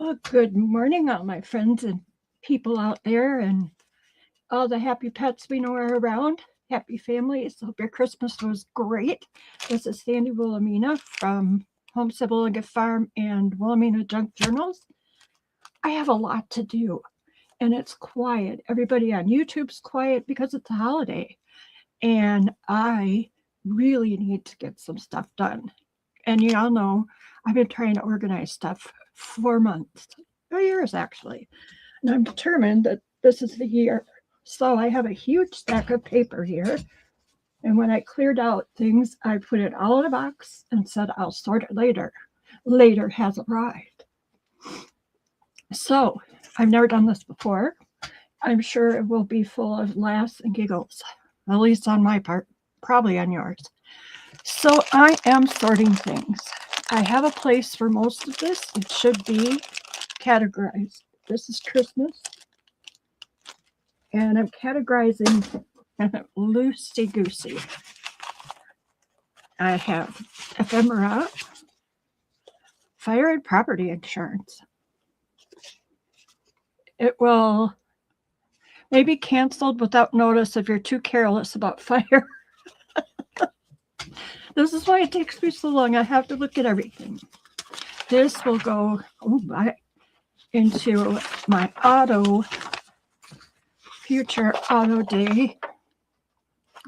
Well, good morning, all my friends and people out there, and all the happy pets we know are around. Happy families. Hope your Christmas was great. This is Sandy Wilhelmina from Homestead Williga Farm and Wilhelmina Junk Journals. I have a lot to do, and it's quiet. Everybody on YouTube's quiet because it's a holiday, and I really need to get some stuff done. And you all know I've been trying to organize stuff for months, or years actually. And I'm determined that this is the year. So I have a huge stack of paper here. And when I cleared out things, I put it all in a box and said, I'll sort it later. Later has arrived. So I've never done this before. I'm sure it will be full of laughs and giggles, at least on my part, probably on yours. So I am sorting things. I have a place for most of this. It should be categorized. This is Christmas. And I'm categorizing loosey-goosey. I have ephemera, fire and property insurance. It will maybe canceled without notice if you're too careless about fire. This is why it takes me so long. I have to look at everything. This will go into my future auto day,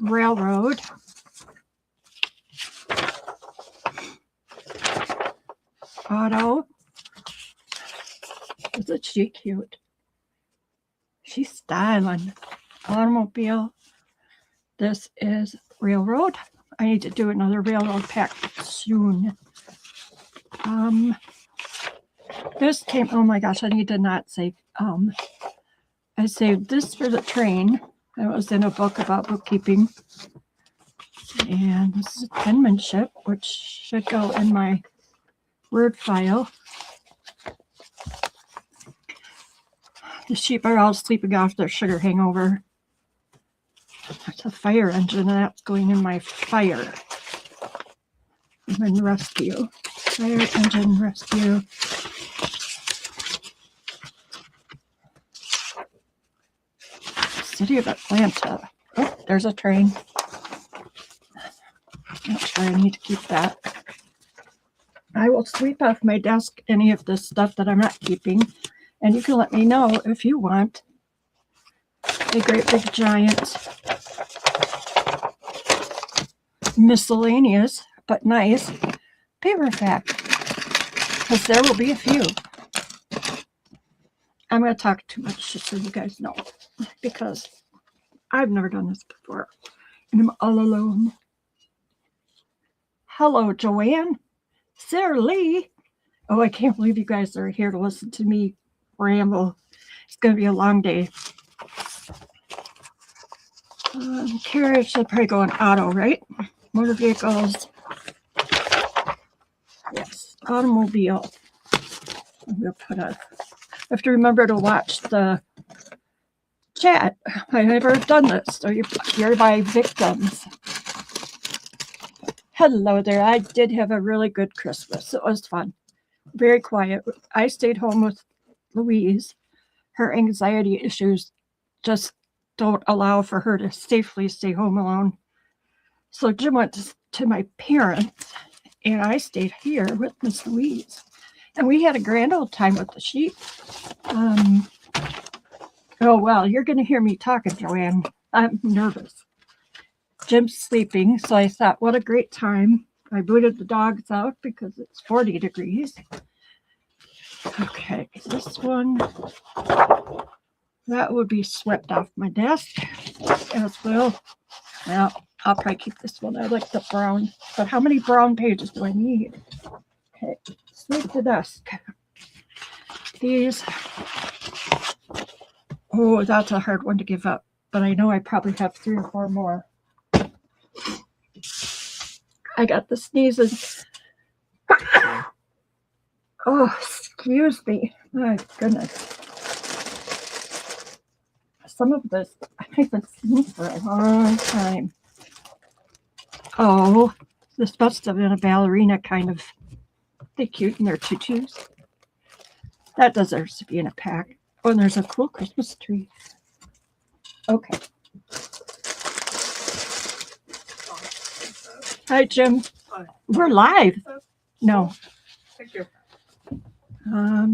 railroad, auto. Isn't she cute? She's styling. Automobile. This is railroad. I need to do another railroad pack soon. This came, oh my gosh, I need to not say, I saved this for the train. That was in a book about bookkeeping. And this is penmanship, which should go in my Word file. The sheep are all sleeping off their sugar hangover. That's a fire engine, and that's going in my fire. And rescue. Fire engine rescue. City of Atlanta. Oh, there's a train. Not sure I need to keep that. I will sweep off my desk any of this stuff that I'm not keeping. And you can let me know if you want a great big giant miscellaneous but nice paper pack, because there will be a few. I'm going to talk too much just so you guys know, because I've never done this before and I'm all alone. Hello, Joanne. Sarah Lee. Oh, I can't believe you guys are here to listen to me ramble. It's going to be a long day. Carriage should probably go in auto, right? Motor vehicles. Yes, automobile. We'll put I have to remember to watch the chat. I've never done this, so you're my victims. Hello there. I did have a really good Christmas. It was fun. Very quiet. I stayed home with Louise. Her anxiety issues just don't allow for her to safely stay home alone. So Jim went to my parents, and I stayed here with Miss Louise. And we had a grand old time with the sheep. Oh, well, you're going to hear me talking, Joanne. I'm nervous. Jim's sleeping, so I thought, what a great time. I booted the dogs out because it's 40 degrees. Okay, this one, that would be swept off my desk as well. Well, I'll probably keep this one. I like the brown, but how many brown pages do I need? Okay, sweep the desk. These, oh, that's a hard one to give up, but I know I probably have 3 or 4 more. I got the sneezes. Oh, excuse me. My goodness. Some of this I haven't seen for a long time. Oh, this must have been a ballerina kind of. They're cute in their tutus. That deserves to be in a pack. Oh, and there's a cool Christmas tree. Okay. Hi, Jim. Hi. We're live. No. Thank you.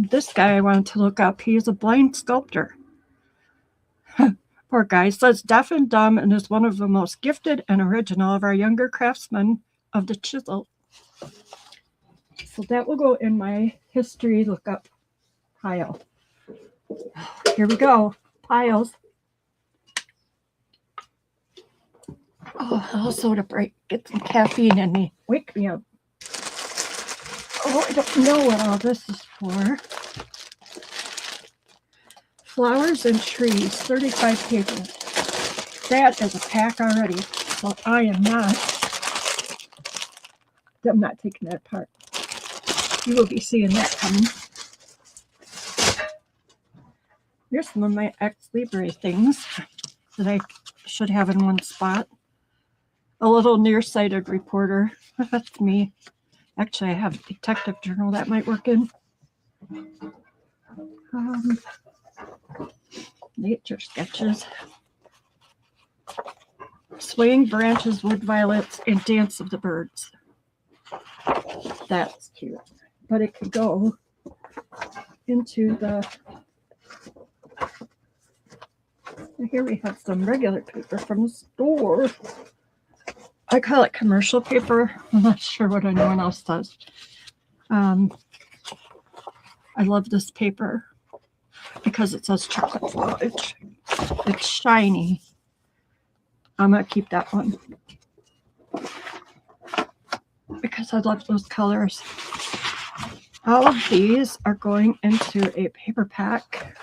This guy I wanted to look up. He is a blind sculptor. Poor guy. Says deaf and dumb and is one of the most gifted and original of our younger craftsmen of the chisel. So that will go in my history lookup pile. Here we go. Piles. Oh, a little soda break. Get some caffeine in me. Wake me up. Oh, I don't know what all this is for. Flowers and trees, 35 pages. That is a pack already. So I'm not taking that apart. You will be seeing that coming. Here's some of my Ex Libre things that I should have in one spot. A little nearsighted reporter. That's me. Actually, I have a detective journal that might work in. Nature sketches. Swaying branches, wood violets, and dance of the birds. That's cute. But it could go into the... Here we have some regular paper from the store. I call it commercial paper. I'm not sure what anyone else does. I love this paper because it says chocolate fudge. It's shiny. I'm going to keep that one because I love those colors. All of these are going into a paper pack.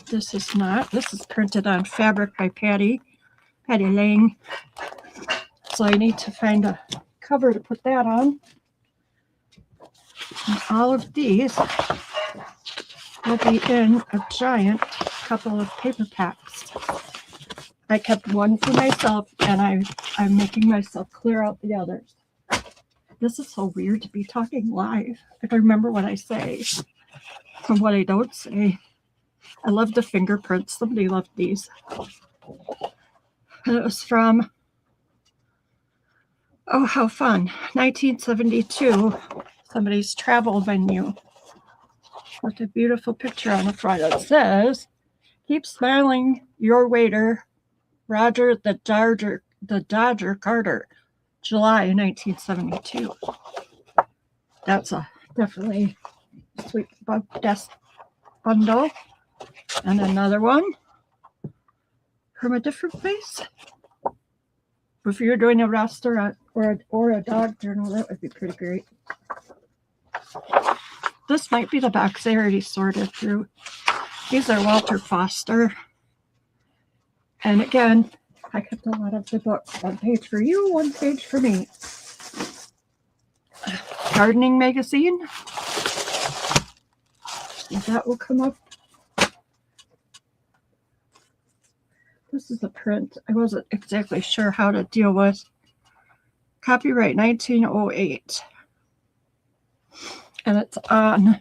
This is not. This is printed on fabric by Patty Lang. So I need to find a cover to put that on. And all of these will be in a giant couple of paper packs. I kept one for myself, and I'm making myself clear out the others. This is so weird to be talking live. I can remember what I say and what I don't say. I love the fingerprints. Somebody loved these. And it was from, oh, how fun, 1972. Somebody's travel menu with a beautiful picture on the front. It says, "Keep smiling, your waiter, Roger the Dodger Carter, July 1972. That's a definitely sweet desk bundle. And another one from a different place. If you're doing a restaurant or a dog journal, that would be pretty great. This might be the box I already sorted through. These are Walter Foster. And again, I kept a lot of the books. One page for you, one page for me. Gardening magazine. And that will come up. This is a print I wasn't exactly sure how to deal with. Copyright 1908. And it's on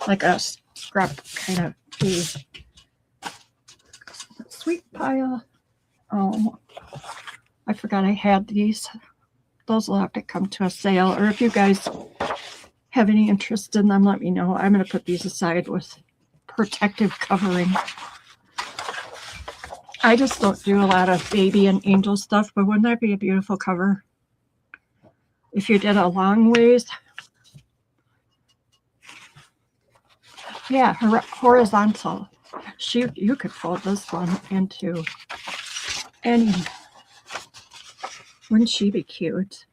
like a scrap kind of page. Sweet pile. Oh, I forgot I had these. Those will have to come to a sale. Or if you guys have any interest in them, let me know. I'm going to put these aside with protective covering. I just don't do a lot of baby and angel stuff, but wouldn't that be a beautiful cover? If you did a long ways. Yeah, horizontal. You could fold this one into any. Wouldn't she be cute?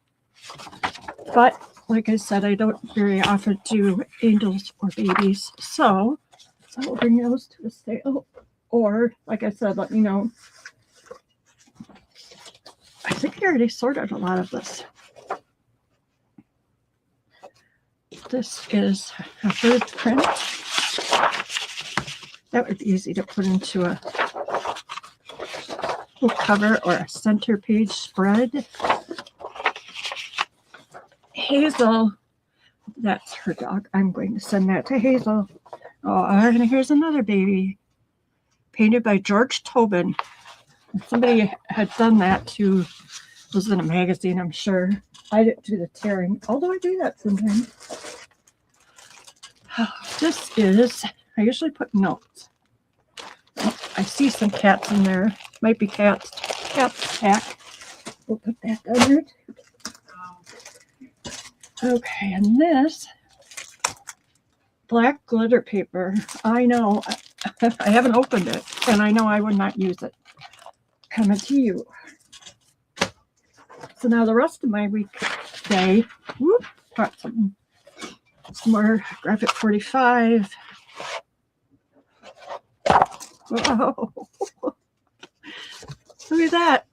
But like I said, I don't very often do angels or babies. So I will bring those to a sale. Or, like I said, let me know. I think I already sorted a lot of this. This is a bird print. That would be easy to put into a cover or a center page spread. Hazel. That's her dog. I'm going to send that to Hazel. Oh, and here's another baby. Painted by George Tobin. Somebody had done that too. It was in a magazine, I'm sure. I didn't do the tearing, although I do that sometimes. This is, I usually put notes. Oh, I see some cats in there. Might be cats. Cats pack. We'll put that down there too. Okay, and this black glitter paper. I know, I haven't opened it, and I know I would not use it. Coming to you. So now the rest of my weekday, whoop, got some more graphic 45. Whoa. Look at that.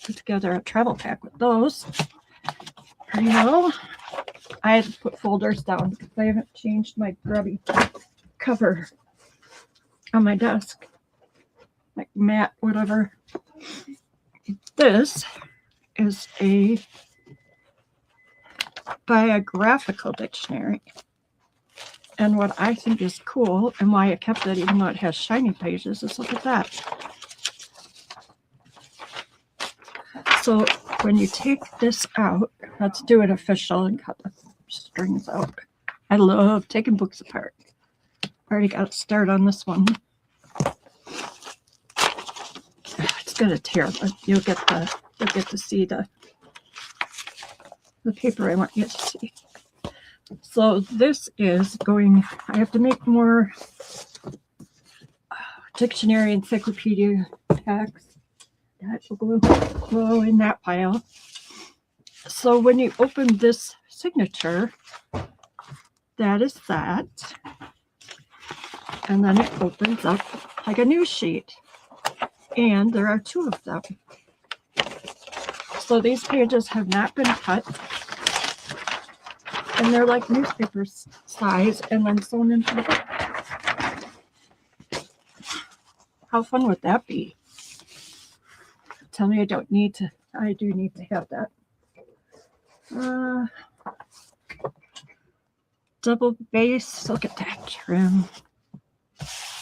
Put together a travel pack with those. There you go. I had to put folders down because I haven't changed my grubby cover on my desk. Like matte, whatever. This is a biographical dictionary. And what I think is cool and why I kept it even though it has shiny pages is look at that. So when you take this out, let's do it official and cut the strings out. I love taking books apart. Already got a start on this one. It's gonna tear, but you'll get to see the paper I want you to see. So this is going, I have to make more dictionary encyclopedia packs. That will go in that pile. So when you open this signature, that is that. And then it opens up like a news sheet. And there are 2 of them. So these pages have not been cut. And they're like newspaper size and then sewn into the book. How fun would that be? Tell me I don't need to. I do need to have that. Double base. Look at that trim.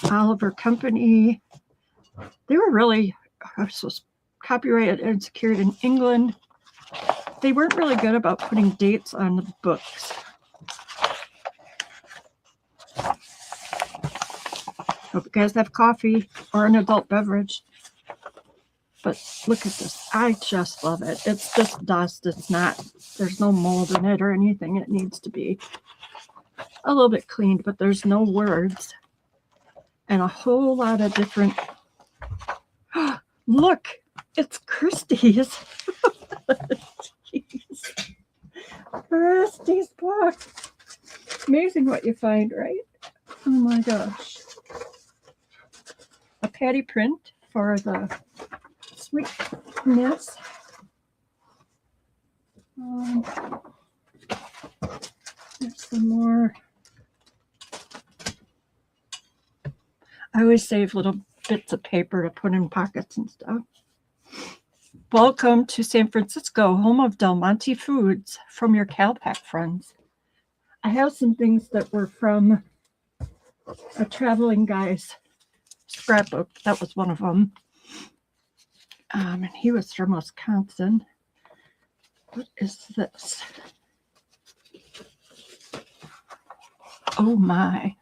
Oliver Company. They were really copyrighted and secured in England. They weren't really good about putting dates on the books. Hope you guys have coffee or an adult beverage. But look at this. I just love it. It's just dust. It's not, there's no mold in it or anything. It needs to be a little bit cleaned, but there's no words. And a whole lot of different, look, it's Christie's. Jeez. Christie's book. Amazing what you find, right? Oh my gosh. A patty print for the sweetness. There's some more. I always save little bits of paper to put in pockets and stuff. Welcome to San Francisco, home of Del Monte Foods, from your CalPac friends. I have some things that were from a traveling guy's scrapbook. That was one of them. And he was from Wisconsin. What is this? Oh my.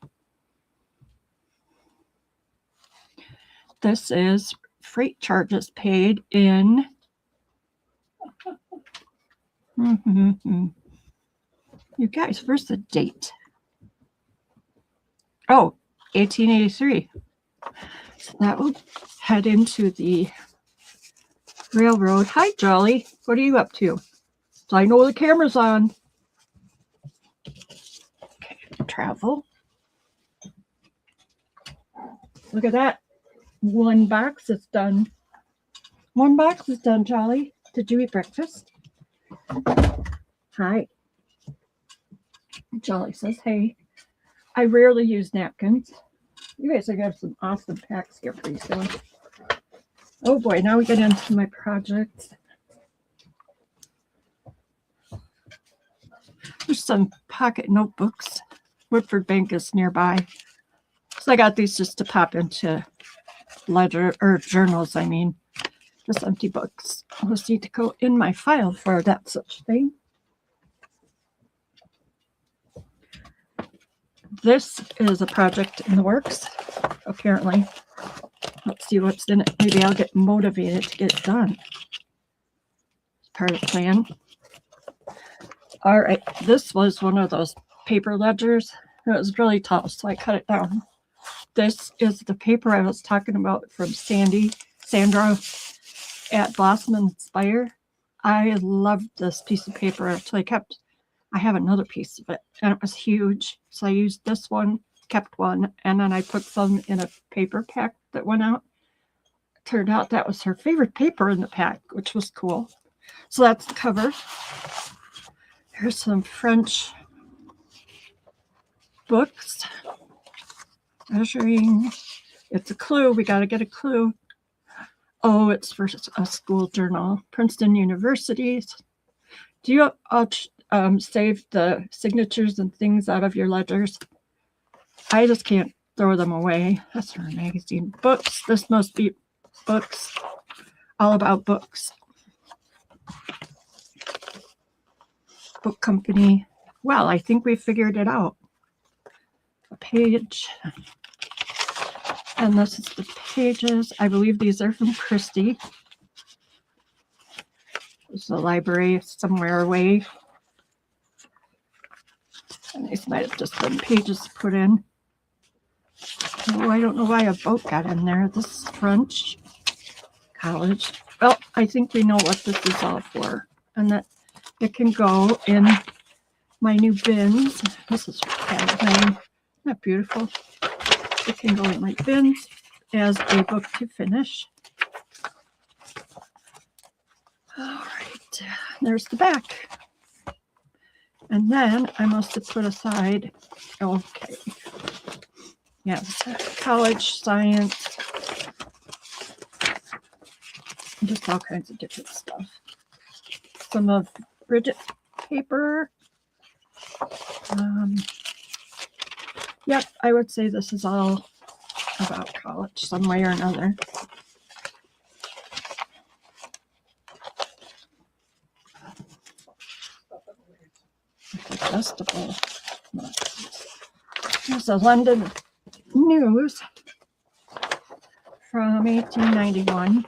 This is freight charges paid in you guys, where's the date? Oh, 1883. So that will head into the railroad. Hi, Jolly. What are you up to? So I know the camera's on. Okay, travel. Look at that. One box is done. One box is done, Jolly. Did you eat breakfast? Hi. Jolly says, hey. I rarely use napkins. You guys are going to have some awesome packs here pretty soon. Oh boy, now we get into my projects. There's some pocket notebooks. Woodford Bank is nearby. So I got these just to pop into ledger or journals, I mean. Just empty books. Those need to go in my file for that such thing. This is a project in the works, apparently. Let's see what's in it. Maybe I'll get motivated to get it done. It's part of the plan. All right, this was one of those paper ledgers. It was really tall, so I cut it down. This is the paper I was talking about from Sandra at Blossom Inspire. I loved this piece of paper, so I have another piece of it, and it was huge. So I used this one, kept one, and then I put some in a paper pack that went out. Turned out that was her favorite paper in the pack, which was cool. So that's the cover. Here's some French books. Measuring. It's a clue. We got to get a clue. Oh, it's for a school journal. Princeton University's. Do you save the signatures and things out of your ledgers? I just can't throw them away. That's our magazine. Books. This must be books. All about books. Book company. Well, I think we figured it out. A page. And this is the pages. I believe these are from Christie. There's a library somewhere away. And these might have just been pages put in. Oh, I don't know why a boat got in there. This is French college. Well, I think we know what this is all for. And that it can go in my new bins. This is isn't that beautiful? It can go in my bins as a book to finish. All right, there's the back. And then I must have put aside, okay, yeah, college science, just all kinds of different stuff. Some of Bridget paper. Yep, I would say this is all about college some way or another. Adjustable. There's a London News from 1891.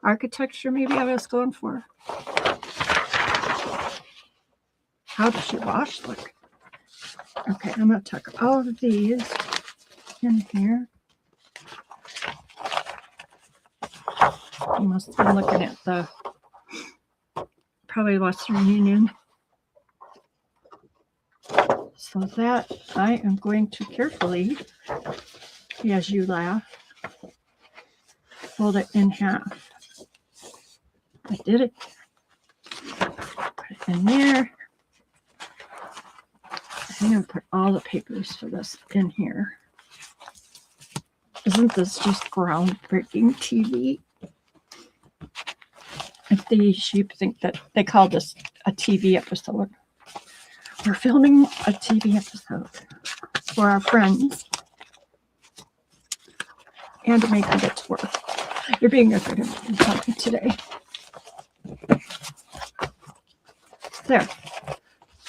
Architecture, maybe I was going for. How does she wash? Look. Okay, I'm going to tuck all of these in here. I must have been looking at the probably Western Union. So that I am going to carefully, as you laugh, fold it in half. I did it. Put it in there. I'm going to put all the papers for this in here. Isn't this just groundbreaking TV? If the sheep think that they call this a TV episode. We're filming a TV episode for our friends and to make them get to work. You're being a good company today. There.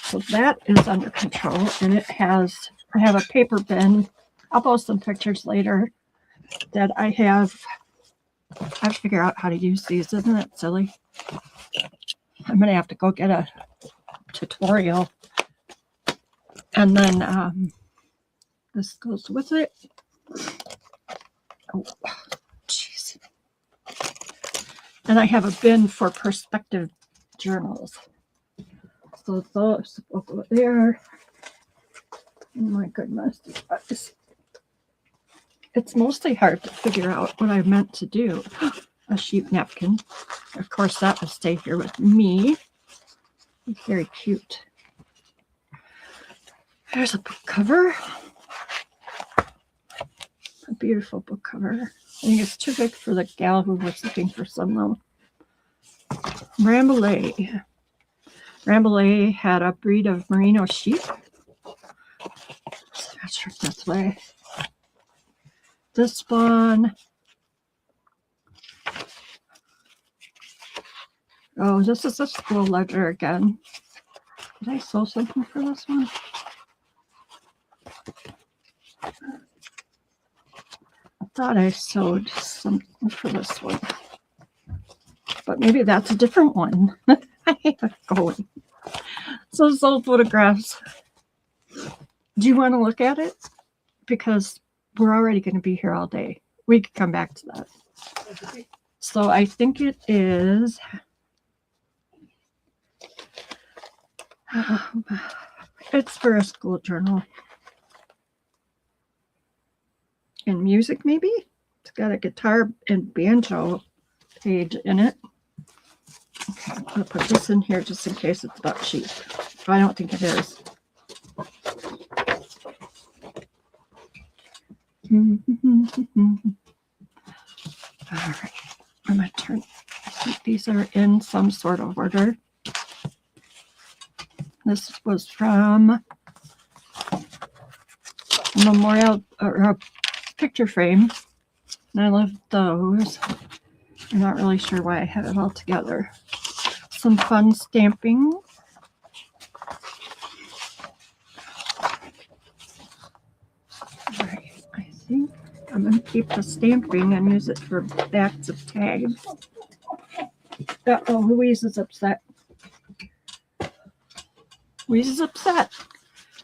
So that is under control, and it has, I have a paper bin. I'll post some pictures later that I have to figure out how to use these. Isn't that silly? I'm going to have to go get a tutorial. And then this goes with it. Oh, jeez. And I have a bin for perspective journals. So those will go there. Oh my goodness. It's mostly hard to figure out what I meant to do. A sheep napkin. Of course, that will stay here with me. It's very cute. There's a book cover. A beautiful book cover. I think it's too big for the gal who was looking for some though. Ramblay. Rambouillet had a breed of merino sheep. Scratch it this way. This one. Oh, this is a school ledger again. Did I sew something for this one? I thought I sewed something for this one. But maybe that's a different one. I have it going. So sold photographs. Do you want to look at it? Because we're already going to be here all day. We could come back to that. So I think it is... it's for a school journal. And music, maybe? It's got a guitar and banjo page in it. Okay, I'm going to put this in here just in case it's about sheep. I don't think it is. All right, I'm going to turn. I think these are in some sort of order. This was from a memorial or a picture frame, and I love those. I'm not really sure why I have it all together. Some fun stamping. All right, I think I'm going to keep the stamping and use it for backs of tags. Uh-oh, Louise is upset. Louise is upset.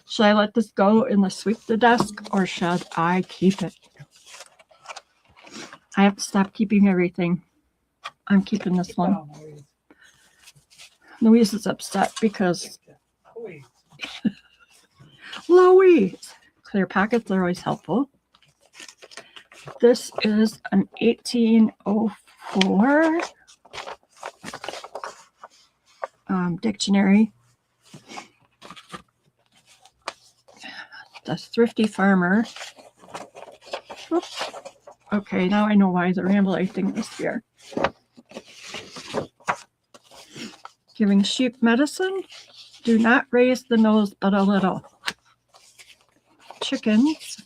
Should I let this go in the sweep the desk, or should I keep it? I have to stop keeping everything. I'm keeping this one. Louise is upset because Louise. Clear pockets are always helpful. This is an 1804 dictionary. The Thrifty Farmer. Oops. Okay, now I know why the Rambouillet thing is here. Giving sheep medicine. Do not raise the nose but a little. Chickens.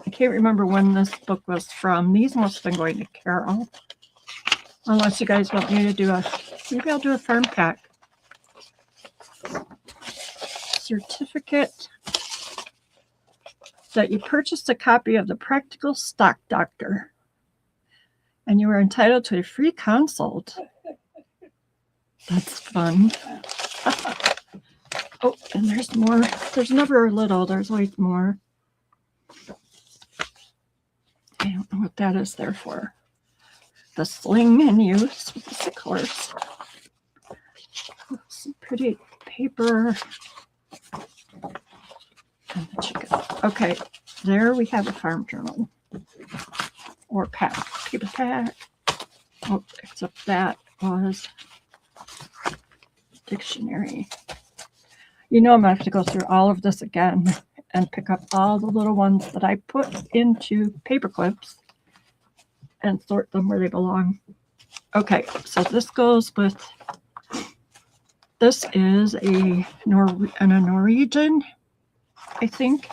I can't remember when this book was from. These must have been going to Carol. Unless you guys want me to do maybe I'll do a farm pack. Certificate that you purchased a copy of the Practical Stock Doctor and you are entitled to a free consult. That's fun. Oh, and there's more. There's never a little. There's always more. I don't know what that is there for. The sling in use with the sick horse. Some pretty paper. And the chicken. Okay, there we have a farm journal. Or pack. Paper pack. Oh, except that was dictionary. You know I'm going to have to go through all of this again and pick up all the little ones that I put into paper clips and sort them where they belong. Okay, so this goes with, this is a Norwegian, I think,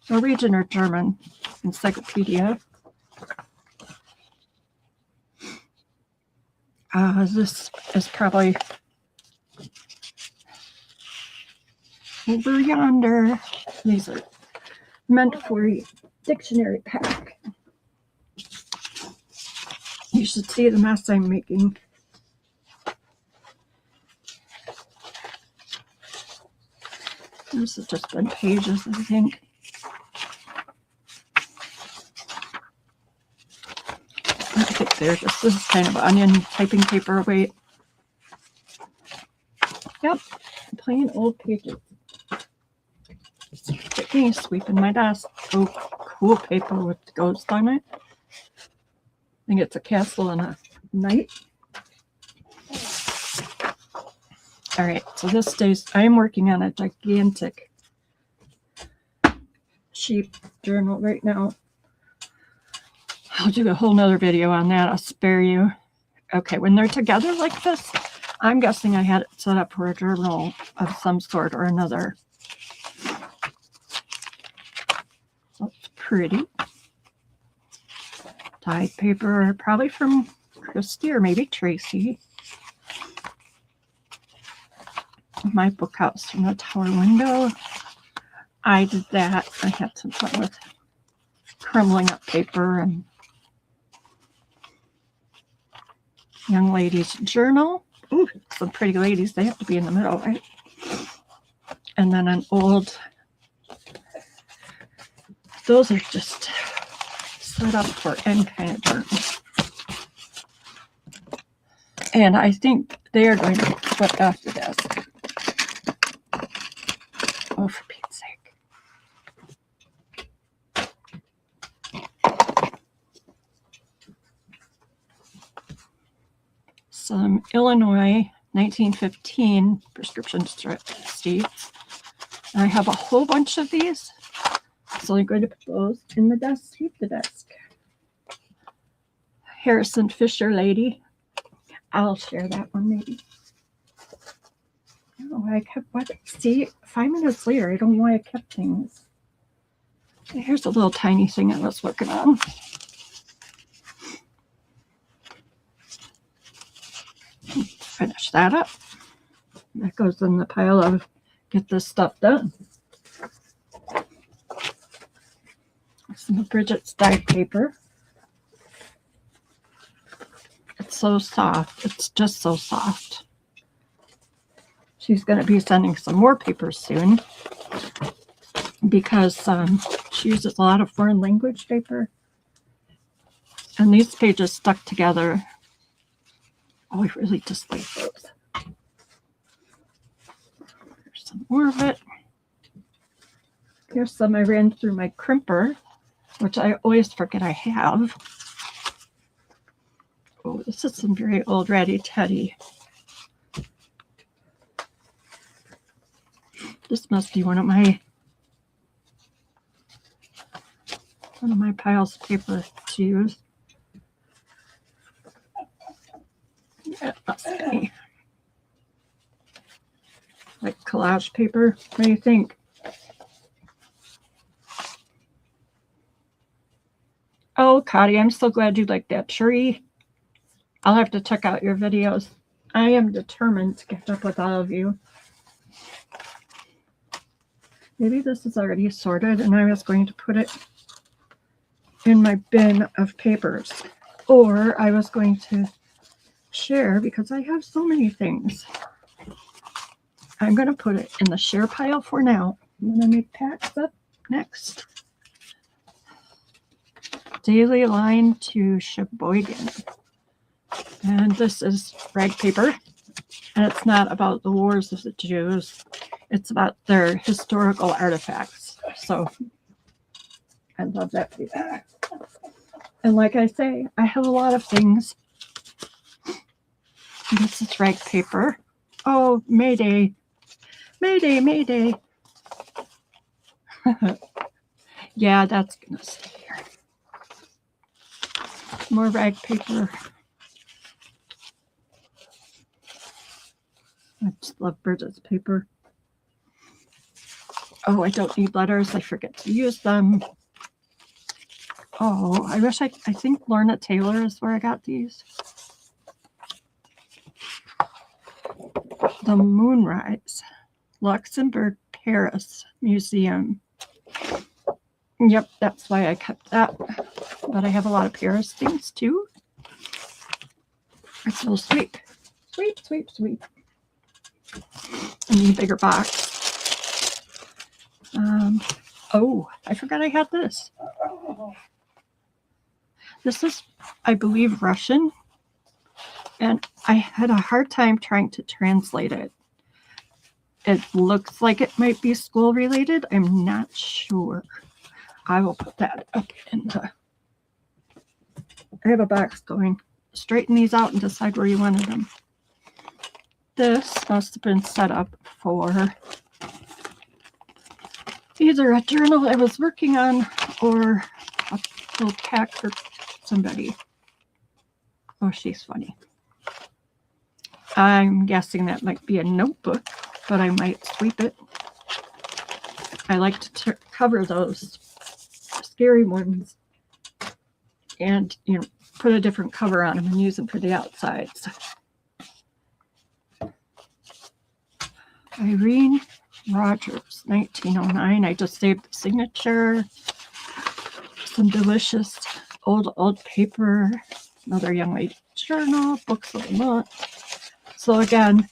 Norwegian or German encyclopedia. This is probably over yonder. These are meant for a dictionary pack. You should see the mess I'm making. This has just been pages, I think. I think this is kind of onion typing paper. Wait. Yep, plain old pages. Get me sweeping my desk. Oh, cool paper with ghosts on it. I think it's a castle and a knight. All right, so this days I'm working on a gigantic sheep journal right now. I'll do a whole nother video on that. I'll spare you. Okay, when they're together like this, I'm guessing I had it set up for a journal of some sort or another. That's pretty. Dyed paper, probably from Christy or maybe Tracy. My book house from the tower window. I did that. I had some fun with crumbling up paper and young ladies journal. Ooh, some pretty ladies. They have to be in the middle, right? And then an old. Those are just set up for any kind of journal. And I think they are going to be flipped off the desk. Oh, for Pete's sake. Some Illinois 1915 prescription receipts. I have a whole bunch of these. So I'm going to put those in the desk, keep the desk. Harrison Fisher lady. I'll share that one maybe. I don't know why I kept what. See, 5 minutes later, I don't know why I kept things. Here's a little tiny thing I was working on. Finish that up. That goes in the pile of get this stuff done. Some of Bridget's dyed paper. It's so soft. It's just so soft. She's going to be sending some more papers soon because she uses a lot of foreign language paper. And these pages stuck together. Oh, I really just like those. There's some more of it. Here's some I ran through my crimper, which I always forget I have. Oh, this is some very old Ratty Teddy. This must be one of my piles of paper to use. Yeah, it must be. Like collage paper. What do you think? Oh, Cotty, I'm so glad you like that tree. I'll have to check out your videos. I am determined to catch up with all of you. Maybe this is already sorted and I was going to put it in my bin of papers. Or I was going to share because I have so many things. I'm going to put it in the share pile for now. I'm going to make packs up next. Daily Line to Sheboygan. And this is rag paper. And it's not about the wars of the Jews. It's about their historical artifacts. So I love that paper. And like I say, I have a lot of things. This is rag paper. Oh, Mayday. Mayday, Mayday. Yeah, that's going to stay here. More rag paper. I just love Bridget's paper. Oh, I don't need letters. I forget to use them. Oh, I think Lorna Taylor is where I got these. The Moonrise, Luxembourg, Paris Museum. Yep, that's why I kept that. But I have a lot of Paris things too. It's so sweet. Sweet, sweet, sweet. I need a bigger box. Oh, I forgot I had this. This is, I believe, Russian. And I had a hard time trying to translate it. It looks like it might be school related. I'm not sure. I will put that up in the... I have a box going. Straighten these out and decide where you wanted them. This must have been set up for either a journal I was working on or a little pack for somebody. Oh, she's funny. I'm guessing that might be a notebook, but I might sweep it. I like to cover those scary ones and, you know, put a different cover on them and use them for the outsides. Irene Rogers, 1909. I just saved the signature. Some delicious old paper. Another young lady journal. Books of the month. So again,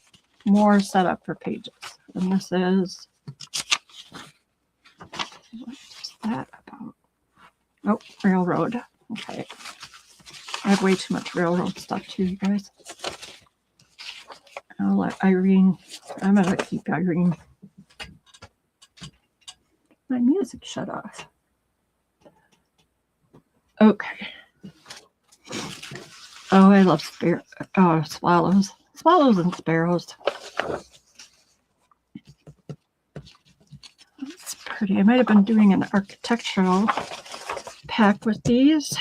more setup for pages. And this is, what is that about? Oh, railroad. Okay. I have way too much railroad stuff too, you guys. I'll let Irene, I'm going to keep Irene. My music shut off. Okay. Oh, I love swallows. Swallows and sparrows. That's pretty. I might have been doing an architectural pack with these.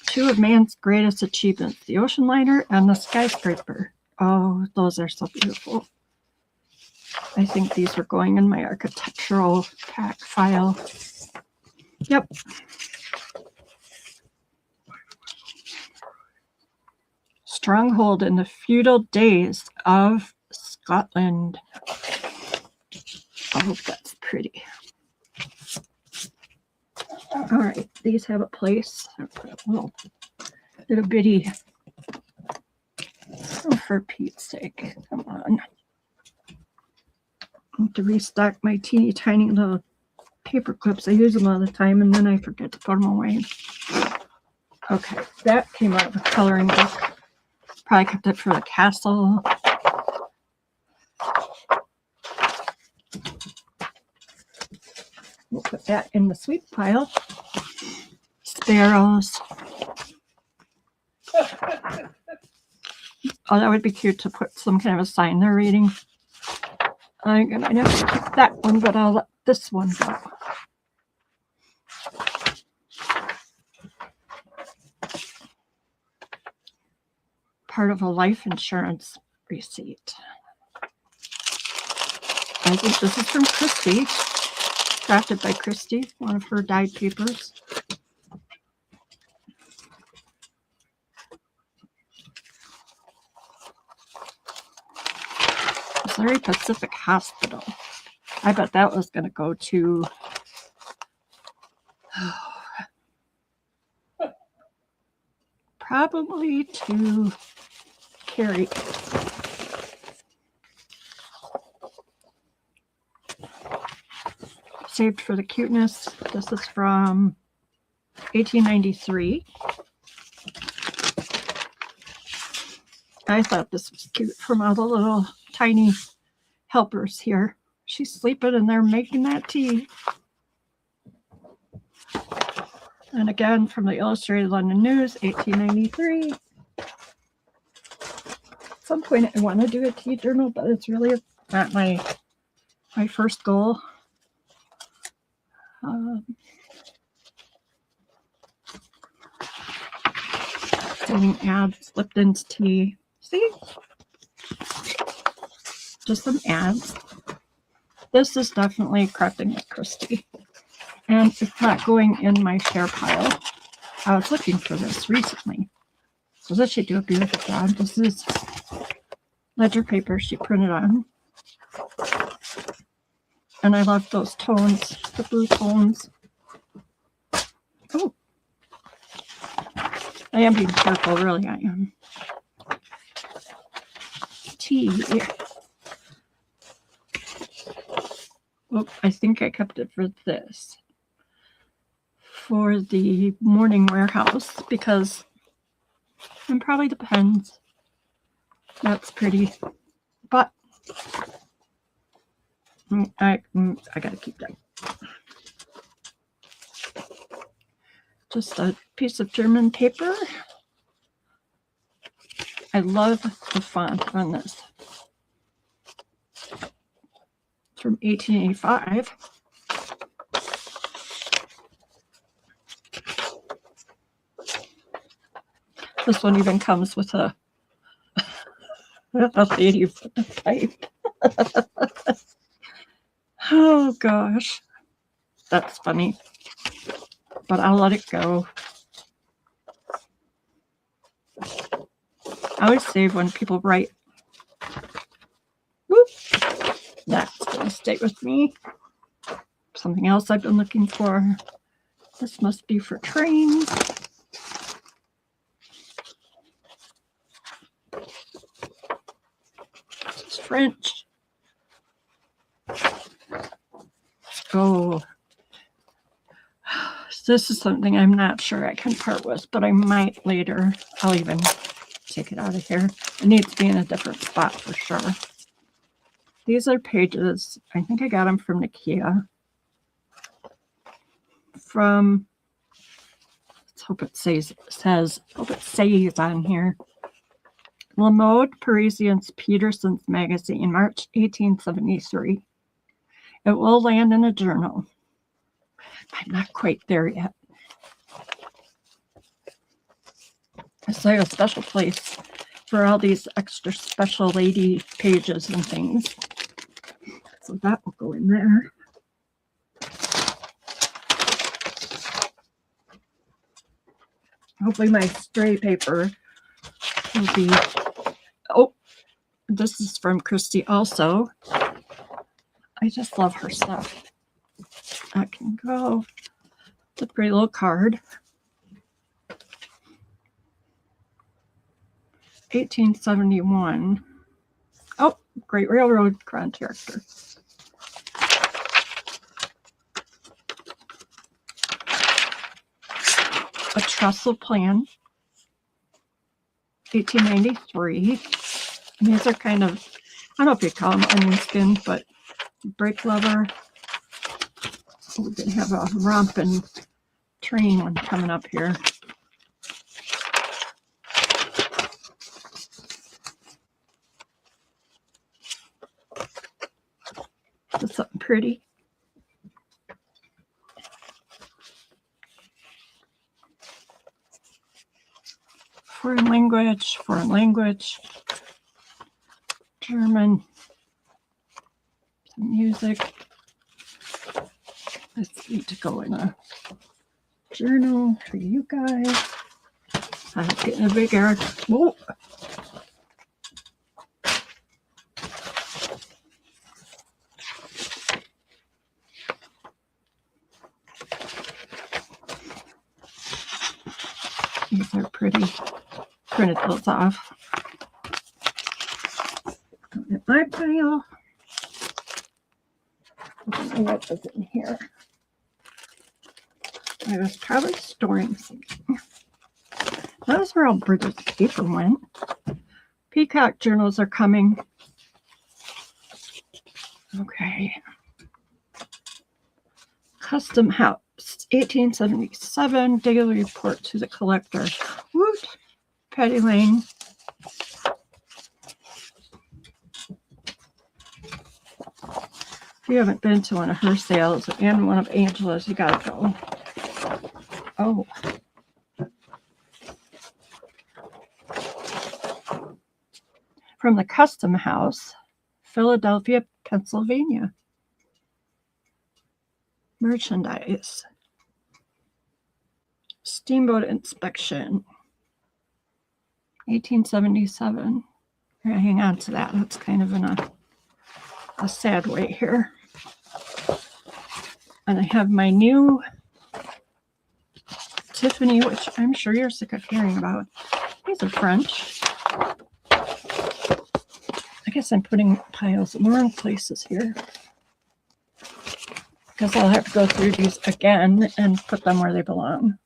Two of man's greatest achievements, the ocean liner and the skyscraper. Oh, those are so beautiful. I think these were going in my architectural pack file. Yep. Stronghold in the feudal days of Scotland. Oh, that's pretty. All right, these have a place. I'll put a little bitty. Oh, for Pete's sake, come on. I have to restock my teeny tiny little paper clips. I use them all the time and then I forget to put them away. Okay, that came out of a coloring book. Probably kept it for the castle. We'll put that in the sweep pile. Sparrows. Oh, that would be cute to put some kind of a sign they're reading. I'm going to have to keep that one, but I'll let this one go. Part of a life insurance receipt. I think this is from Christy. Drafted by Christy, one of her dyed papers. Missouri Pacific Hospital. I bet that was going to go to probably to Carrie. Saved for the cuteness. This is from 1893. I thought this was cute from all the little tiny helpers here. She's sleeping and they're making that tea. And again, from the Illustrated London News, 1893. At some point I want to do a tea journal, but it's really not my first goal. Getting ads slipped into tea. See? Just some ads. This is definitely crafting with Christy. And it's not going in my share pile. I was looking for this recently. So this should do a beautiful job. This is ledger paper she printed on. And I love those tones, the blue tones. Oh. I am being careful, really, I am. Tea. Oh, I think I kept it for this. For the morning warehouse, because it probably depends. That's pretty. But I gotta keep that. Just a piece of German paper. I love the font on this. It's from 1885. This one even comes with a A lady with a pipe. Oh gosh, that's funny, but I'll let it go. I always say when people write, whoop, that's going to stay with me. Something else I've been looking for. This must be for trains. It's French. Oh, this is something I'm not sure I can part with, but I might later. I'll even take it out of here. It needs to be in a different spot for sure. These are pages. I think I got them from Ikea. From, let's hope it says on here. La Mode Parisien's Peterson's magazine, March 1873. It will land in a journal. I'm not quite there yet. It's like a special place for all these extra special lady pages and things. So that will go in there. Hopefully my stray paper will be, oh, this is from Christy also. I just love her stuff. That can go. It's a great little card. 1871. Oh, Great Railroad Contractor. A Trestle Plan. 1893. And these are kind of, I don't know if you call them onion skin, but brake lever. We're going to have a romping train one coming up here. Just something pretty. Foreign language, German, some music. This needs to go in a journal for you guys. I'm getting a big error. Whoa. These are pretty. Printed those off. In my pile. I don't know what was in here. I was probably storing something. Those were all British paper went. Peacock journals are coming. Okay. Custom House, 1877, Daily Report to the Collector. Woot! Patty Lane. If you haven't been to one of her sales and one of Angela's, you gotta go. Oh. From the Custom House, Philadelphia, Pennsylvania. Merchandise. Steamboat inspection. 1877. We're gonna hang on to that. That's kind of in a sad way here. And I have my new Tiffany, which I'm sure you're sick of hearing about. These are French. I guess I'm putting piles in the wrong places here, because I'll have to go through these again and put them where they belong.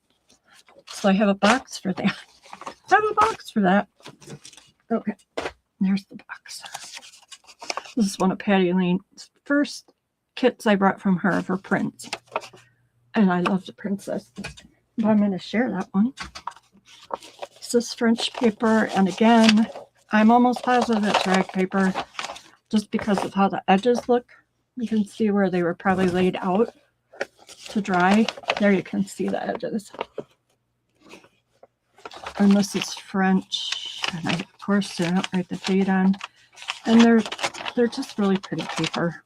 So I have a box for that. I have a box for that. Okay, there's the box. This is one of Patty Lane's first kits I brought from her of her prints. And I love the princess. But I'm going to share that one. This is French paper. And again, I'm almost positive it's rag paper just because of how the edges look. You can see where they were probably laid out to dry. There you can see the edges. And this is French. And I, of course, didn't write the date on. And they're just really pretty paper.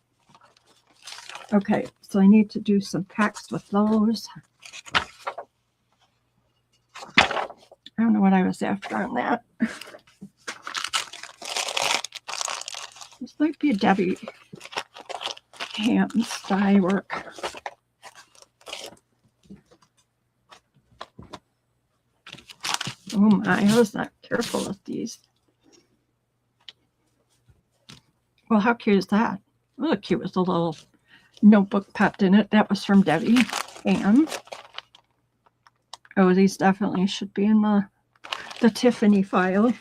Okay, so I need to do some packs with those. I don't know what I was after on that. This might be a Debbie Ham's dye work. Oh my, I was not careful with these. Well, how cute is that? Oh, cute with a little notebook popped in it. That was from Debbie Ham. Oh, these definitely should be in the Tiffany file.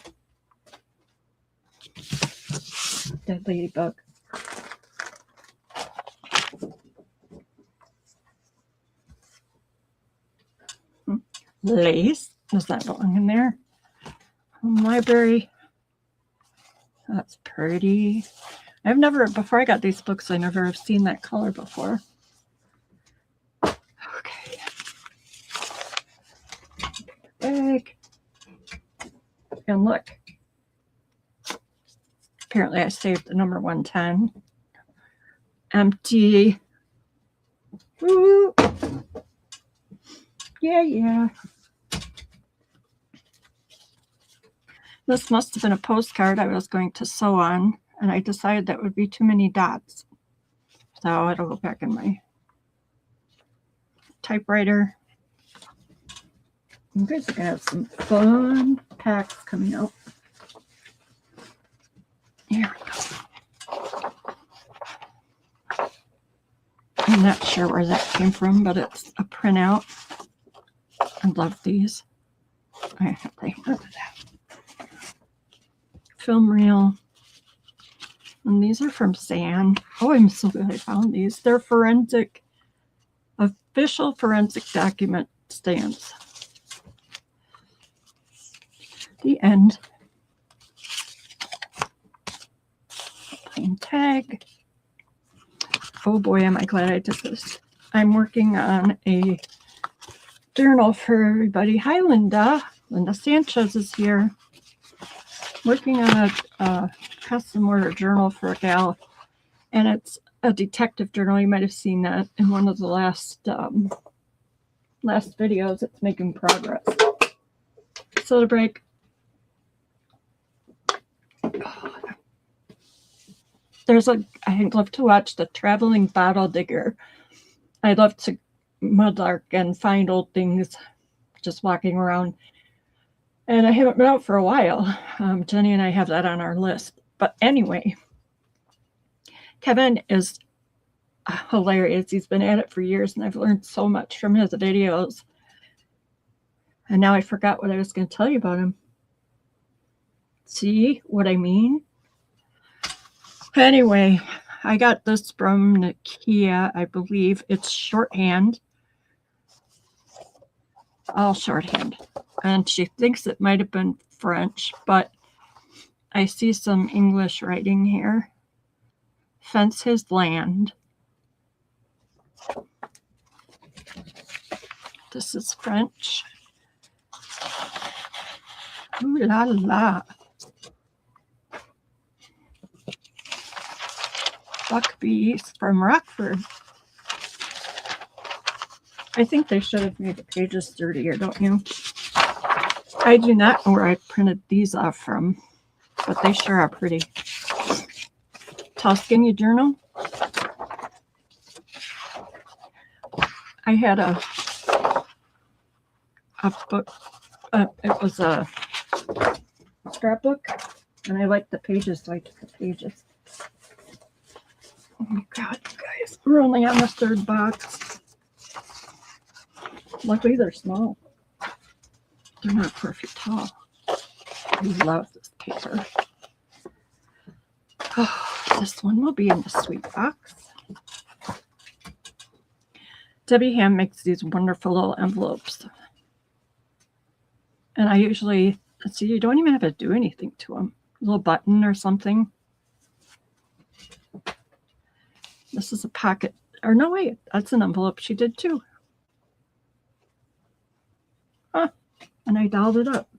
That ladybug. Lace. Does that belong in there? Home library. That's pretty. I've never, before I got these books, I never have seen that color before. Okay. Bag. And look. Apparently I saved the number 110. Empty. Woo. Yeah. This must have been a postcard I was going to sew on, and I decided that would be too many dots. So it'll go back in my typewriter. You guys are going to have some fun packs coming out. Here we go. I'm not sure where that came from, but it's a printout. I love these. I have to remember that. Film reel. And these are from Zan. Oh, I'm so glad I found these. They're forensic, official forensic document stamps. The end. Plain tag. Oh boy, am I glad I did this. I'm working on a journal for everybody. Hi, Linda. Linda Sanchez is here. Working on a custom order journal for a gal, and it's a detective journal. You might have seen that in one of the last videos. It's making progress. Soda break. I'd love to watch The Traveling Bottle Digger. I'd love to mudlark and find old things just walking around. And I haven't been out for a while. Jenny and I have that on our list. But anyway, Kevin is hilarious. He's been at it for years, and I've learned so much from his videos. And now I forgot what I was going to tell you about him. See what I mean? Anyway, I got this from Nakia, I believe. It's shorthand. All shorthand. And she thinks it might have been French, but I see some English writing here. Fence his land. This is French. Ooh la la. Buckbees from Rockford. I think they should have made the pages sturdier, don't you? I do not know where I printed these off from, but they sure are pretty. Tall Skinny Journal. I had a book. It was a scrapbook, and I liked the pages, so I took the pages. Oh my God, you guys. We're only on the third box. Luckily, they're small. They're not perfect tall. I love this paper. Oh, this one will be in the sweet box. Debbie Ham makes these wonderful little envelopes. And I usually, see, you don't even have to do anything to them. A little button or something. This is a pocket. Or no, wait, that's an envelope she did too. Huh. And I dolled it up.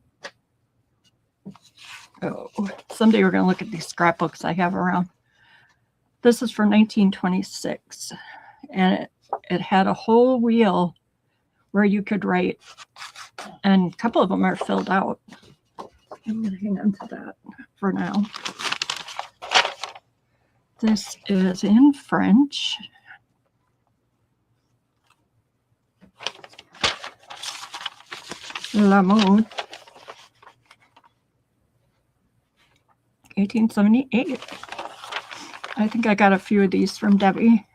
Oh, someday we're going to look at these scrapbooks I have around. This is from 1926, and it had a whole wheel where you could write, and a couple of them are filled out. I'm going to hang on to that for now. This is in French. L'amour. 1878. I think I got a few of these from Debbie.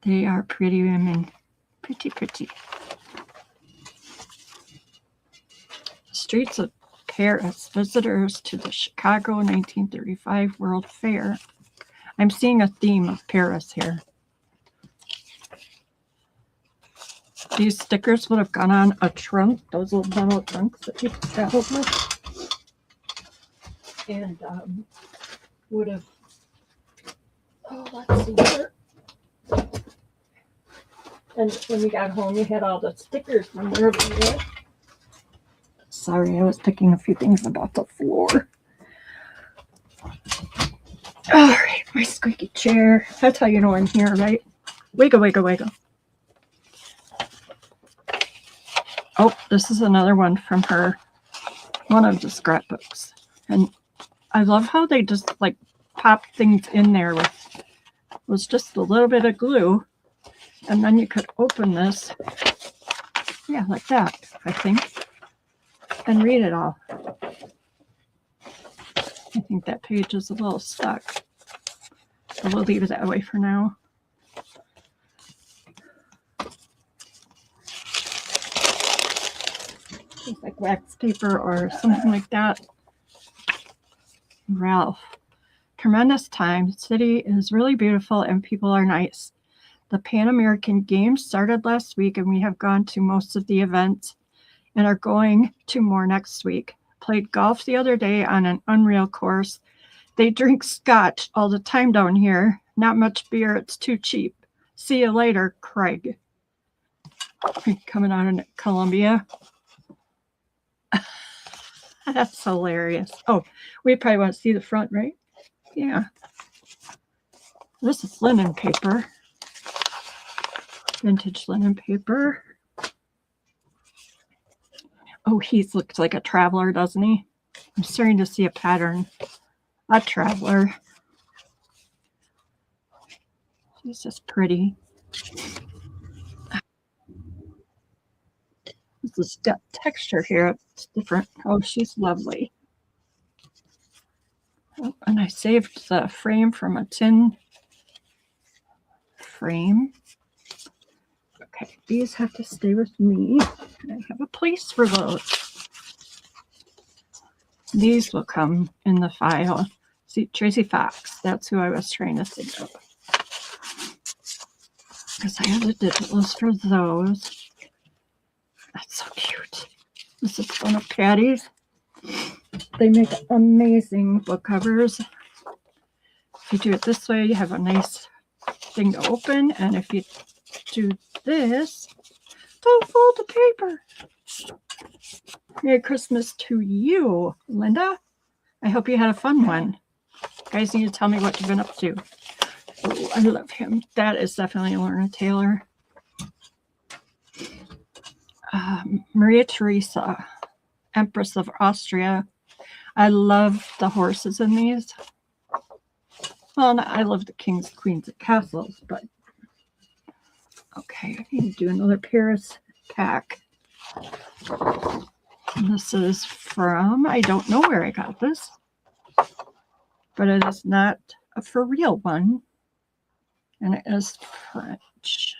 They are pretty women. Pretty, pretty. Streets of Paris. Visitors to the Chicago 1935 World Fair. I'm seeing a theme of Paris here. These stickers would have gone on a trunk, those little metal trunks that people traveled with. And would have, let's see here. And when we got home, we had all the stickers from wherever we were. Sorry, I was picking a few things about the floor. All right, my squeaky chair. That's how you know I'm here, right? Wiggle, wiggle, wiggle. Oh, this is another one from her, one of the scrapbooks. And I love how they just like pop things in there with just a little bit of glue. And then you could open this, yeah, like that, I think, and read it all. I think that page is a little stuck, so we'll leave it that way for now. It's like wax paper or something like that. Ralph. Tremendous time. The city is really beautiful and people are nice. The Pan American Games started last week and we have gone to most of the events and are going to more next week. Played golf the other day on an unreal course. They drink scotch all the time down here. Not much beer. It's too cheap. See you later, Craig. Coming out of Columbia. That's hilarious. Oh, we probably want to see the front, right? Yeah. This is linen paper. Vintage linen paper. Oh, he looks like a traveler, doesn't he? I'm starting to see a pattern. A traveler. She's just pretty. This is got texture here. It's different. Oh, she's lovely. Oh, and I saved the frame from a tin frame. Okay, these have to stay with me. I have a place for those. These will come in the file. See, Tracy Fox. That's who I was trying to think of. Because I have the digitals for those. That's so cute. This is one of Patty's. They make amazing book covers. If you do it this way, you have a nice thing to open. And if you do this, don't fold the paper. Merry Christmas to you, Linda. I hope you had a fun one. You guys need to tell me what you've been up to. Oh, I love him. That is definitely Lorna Taylor. Maria Theresa, Empress of Austria. I love the horses in these. Well, I love the kings, queens, and castles, but okay, I need to do another Paris pack. And this is from, I don't know where I got this, but it is not a for real one, and it is French.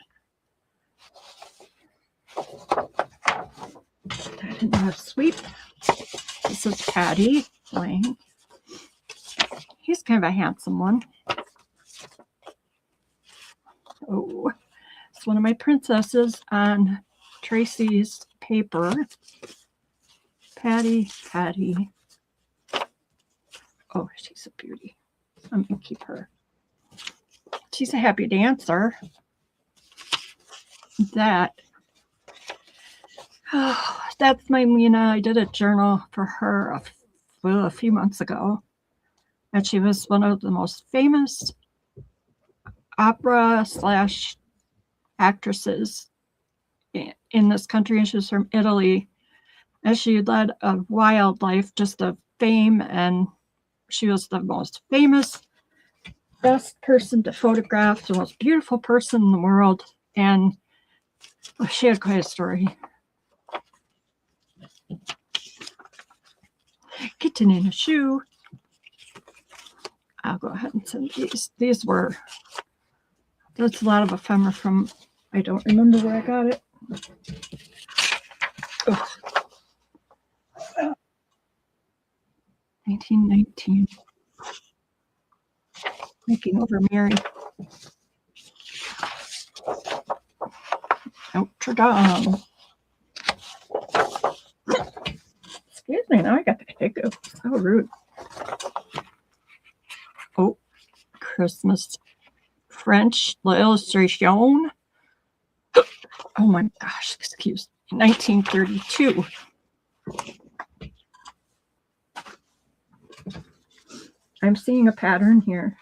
I didn't have sweep. This is Patty Lang. He's kind of a handsome one. Oh, it's one of my princesses on Tracy's paper. Patty. Oh, she's a beauty. I'm going to keep her. She's a happy dancer. That. Oh, that's my Lena. I did a journal for her a few months ago. And she was one of the most famous opera / actresses in this country. And she was from Italy. And she led a wild life, just of fame. And she was the most famous, best person to photograph, the most beautiful person in the world. And she had quite a story. Kitten in a shoe. I'll go ahead and send these. That's a lot of ephemera from, I don't remember where I got it. Oh. 1919. Making over Mary. Notre Dame. Excuse me, now I got the hiccup. So rude. Oh, Christmas French illustration. Oh my gosh, excuse me. 1932. I'm seeing a pattern here.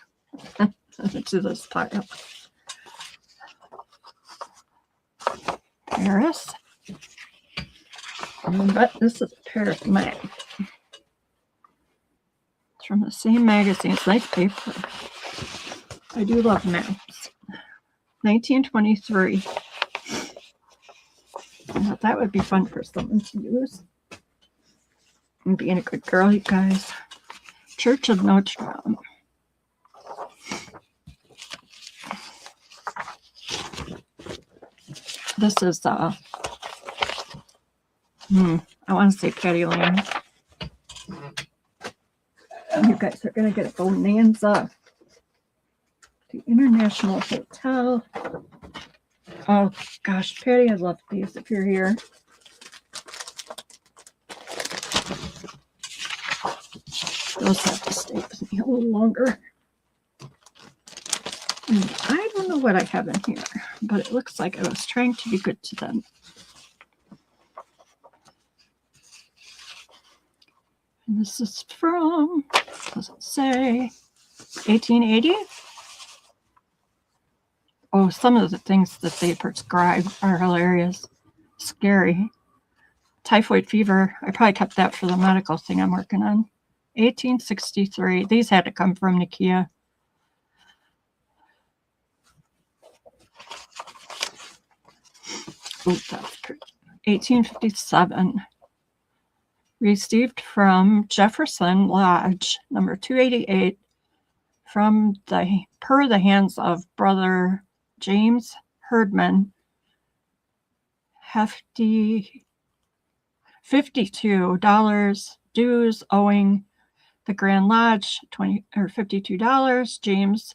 To this pile. Paris. But this is a Paris map. It's from the same magazine. It's nice paper. I do love maps. 1923. I thought that would be fun for someone to use. I'm being a good girl, you guys. Church of Notre Dame. This is I want to say Patty Lane. You guys are gonna get a bonanza. The International Hotel. Oh gosh, Patty, I love these if you're here. Those have to stay with me a little longer. And I don't know what I have in here, but it looks like I was trying to be good to them. And this is from, doesn't say, 1880. Oh, some of the things that they prescribe are hilarious. Scary. Typhoid fever. I probably kept that for the medical thing I'm working on. 1863. These had to come from Nikia. Ooh, that's pretty. 1857. Received from Jefferson Lodge, number 288, from per the hands of Brother James Herdman. Hefty $52 dues owing the Grand Lodge, $52. James,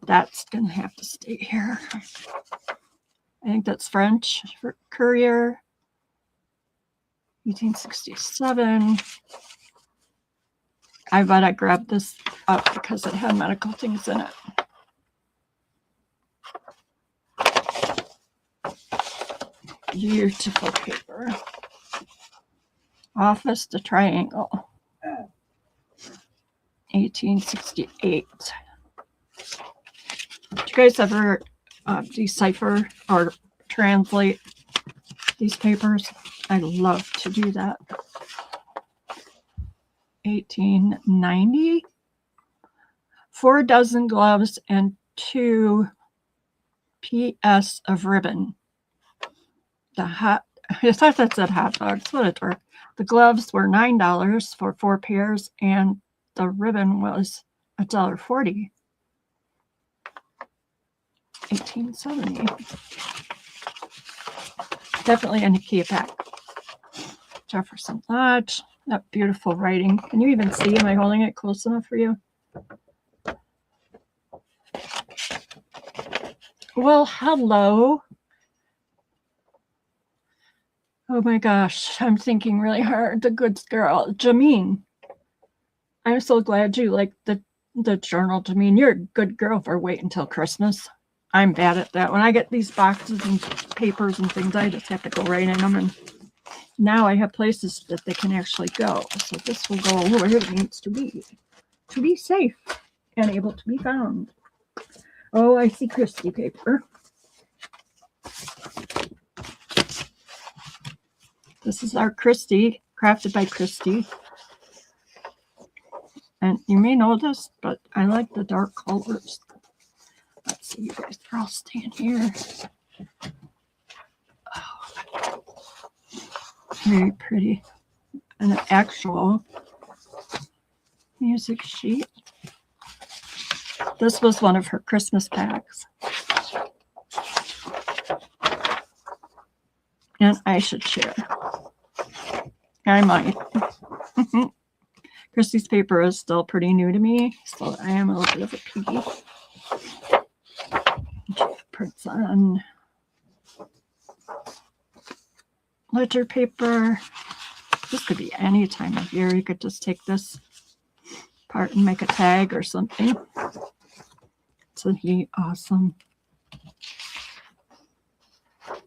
that's gonna have to stay here. I think that's French for courier. 1867. I bet I grabbed this up because it had medical things in it. Beautiful paper. Office to Triangle. 1868. Do you guys ever decipher or translate these papers? I love to do that. 1890. 4 dozen gloves and 2 PS of ribbon. I thought that said hot dogs. What a dork. The gloves were $9 for 4 pairs, and the ribbon was $1.40. 1870. Definitely a Nikia pack. Jefferson Lodge. That beautiful writing. Can you even see? Am I holding it close enough for you? Well, hello. Oh my gosh, I'm thinking really hard. The good girl, Jameen. I'm so glad you like the journal, Jameen. You're a good girl for wait until Christmas. I'm bad at that. When I get these boxes and papers and things, I just have to go right in them and Now I have places that they can actually go. So this will go where it needs to be safe and able to be found. Oh, I see Christy paper. This is our Christy, crafted by Christy. And you may know this, but I like the dark colors. Let's see, you guys are all staying here. Oh, very pretty. And an actual music sheet. This was one of her Christmas packs. And I should share. I might. Christy's paper is still pretty new to me, so I am a little bit of a piggy. Prints on ledger paper. This could be any time of year. You could just take this part and make a tag or something. It's really awesome.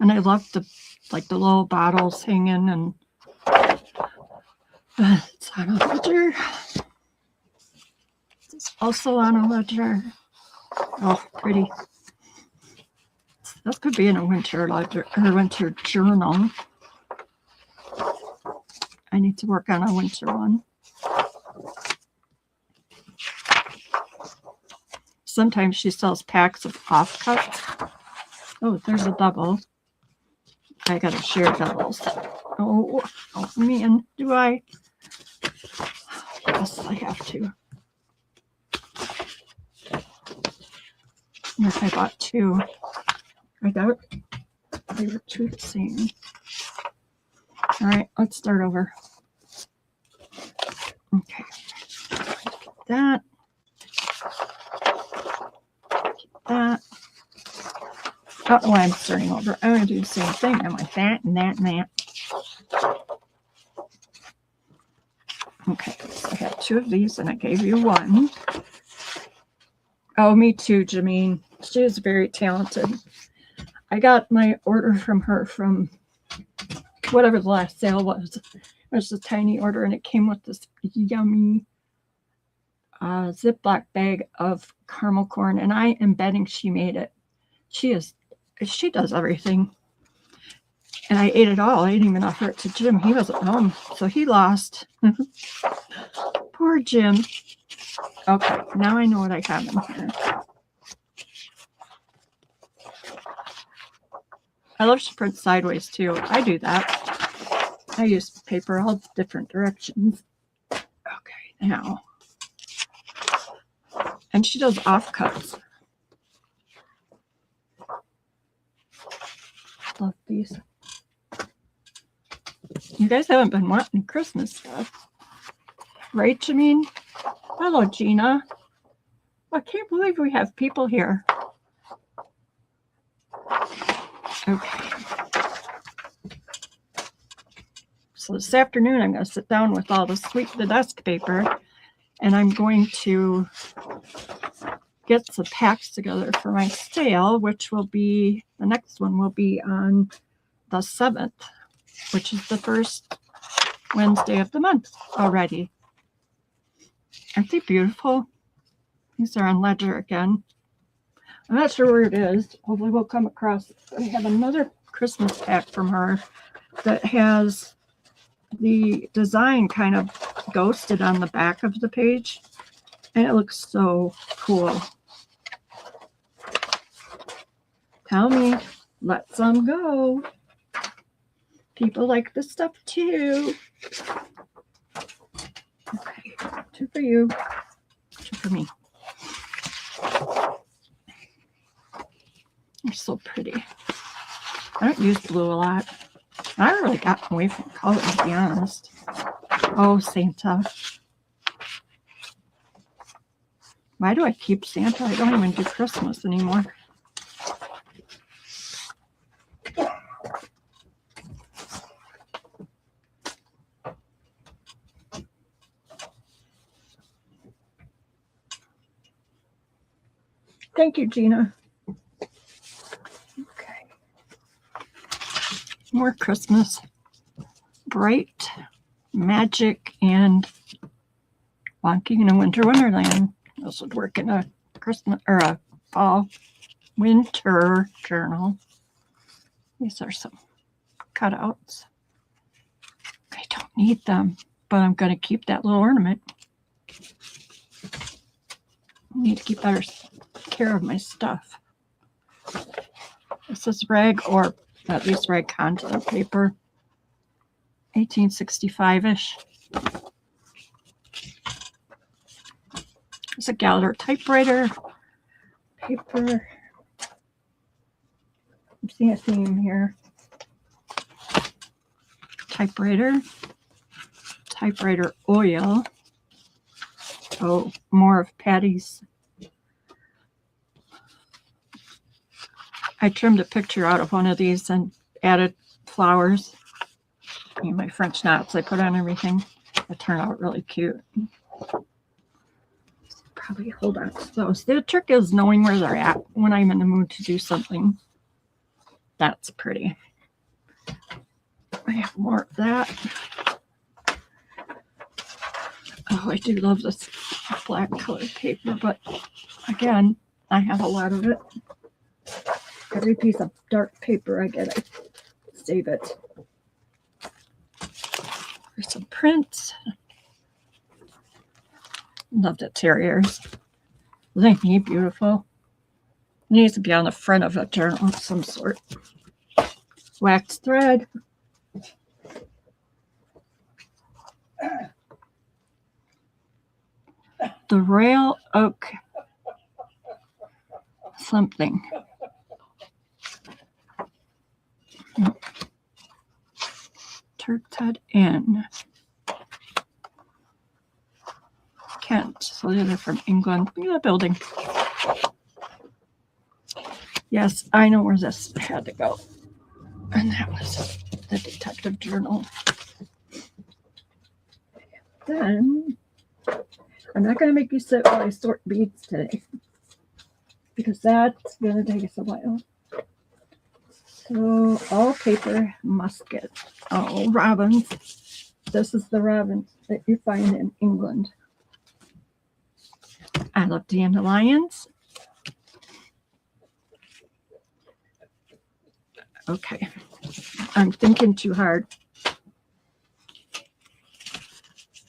And I love the little bottles hanging, and it's on a ledger. It's also on a ledger. Oh, pretty. This could be in a winter ledger or winter journal. I need to work on a winter one. Sometimes she sells packs of offcuts. Oh, there's a double. I gotta share doubles. Oh man, do I? Yes, I have to. Yes, I bought two. I doubt they were two the same. All right, let's start over. Okay, get that. That. I don't know why I'm starting over. I'm going to do the same thing. I want that and that and that. Okay, so I have two of these and I gave you one. Oh, me too, Jameen. She is very talented. I got my order from her from whatever the last sale was. It was a tiny order and it came with this yummy Ziploc bag of caramel corn, and I am betting she made it. She does everything. And I ate it all. I didn't even offer it to Jim. He wasn't home, so he lost. Poor Jim. Okay, now I know what I have in here. I love she prints sideways too. I do that. I use paper all different directions. Okay, now. And she does offcuts. Love these. You guys haven't been wanting Christmas stuff. Right, Jameen? Hello, Gina. I can't believe we have people here. Okay. So this afternoon, I'm going to sit down with all the Sweep the Desk paper, and I'm going to get some packs together for my sale, which will be, the next one will be on the 7th, which is the first Wednesday of the month already. Aren't they beautiful? These are on ledger again. I'm not sure where it is. Hopefully we'll come across it. I have another Christmas pack from her that has the design kind of ghosted on the back of the page, and it looks so cool. Tell me, let some go. People like this stuff too. Okay, two for you, two for me. They're so pretty. I don't use blue a lot. I really got away from color, to be honest. Oh, Santa. Why do I keep Santa? I don't even do Christmas anymore. Thank you, Gina. Okay. More Christmas. Bright Magic and Walking in a Winter Wonderland. This would work in a Christmas or a fall winter journal. These are some cutouts. I don't need them, but I'm going to keep that little ornament. I need to keep better care of my stuff. This is rag, or at least rag contour paper, 1865-ish. It's a Gallagher typewriter paper. I'm seeing a theme here. Typewriter oil. Oh, more of Patty's. I trimmed a picture out of one of these and added flowers. And my French knots I put on everything. It turned out really cute. Probably hold on to those. The trick is knowing where they're at when I'm in the mood to do something. That's pretty. I have more of that. Oh, I do love this black colored paper, but again, I have a lot of it. Every piece of dark paper I get, I save it. There's some prints. Love the terriers. Isn't he beautiful? It needs to be on the front of a journal of some sort. Wax thread. The rail oak something. Turk's Head Inn. Kent. So they're from England. Look at the building. Yes, I know where this had to go. And that was the detective journal. Then, I'm not going to make you sit while I sort beads today, because that's going to take us a while. So, all paper musket. Oh, robins. This is the robins that you find in England. I love dandelions. Okay, I'm thinking too hard. I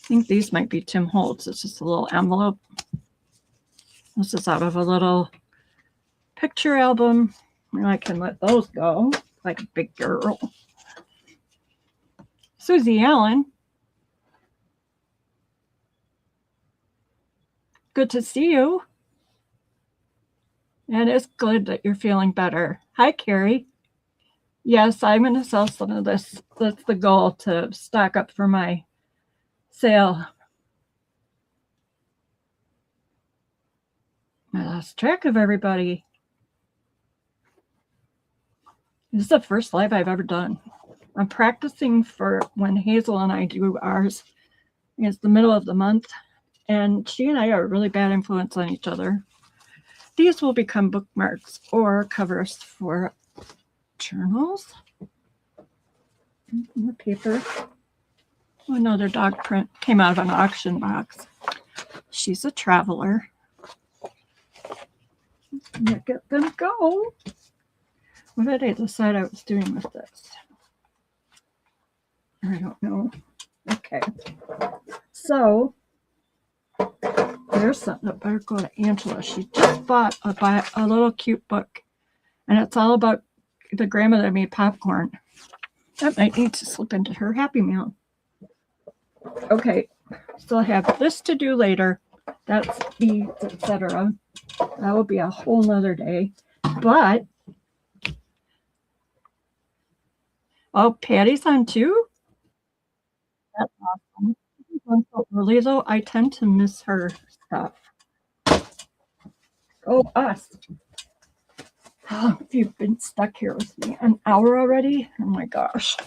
think these might be Tim Holtz. It's just a little envelope. This is out of a little picture album. I can let those go like a big girl. Susie Allen. Good to see you. And it's good that you're feeling better. Hi, Carrie. Yes, I'm going to sell some of this. That's the goal, to stock up for my sale. I lost track of everybody. This is the first live I've ever done. I'm practicing for when Hazel and I do ours. It's the middle of the month, and she and I are a really bad influence on each other. These will become bookmarks or covers for journals. More paper. Oh, another dog print came out of an auction box. She's a traveler. Look at them go. What did I decide I was doing with this? I don't know. Okay. So there's something that better go to Angela. She just bought a little cute book, and it's all about the grandma that made popcorn. That might need to slip into her Happy Meal. Okay, so I have this to do later. That's beads, etc. That will be a whole nother day. But oh, Patty's on too? That's awesome. So early though, I tend to miss her stuff. Oh, us. Oh, you've been stuck here with me an hour already? Oh my gosh.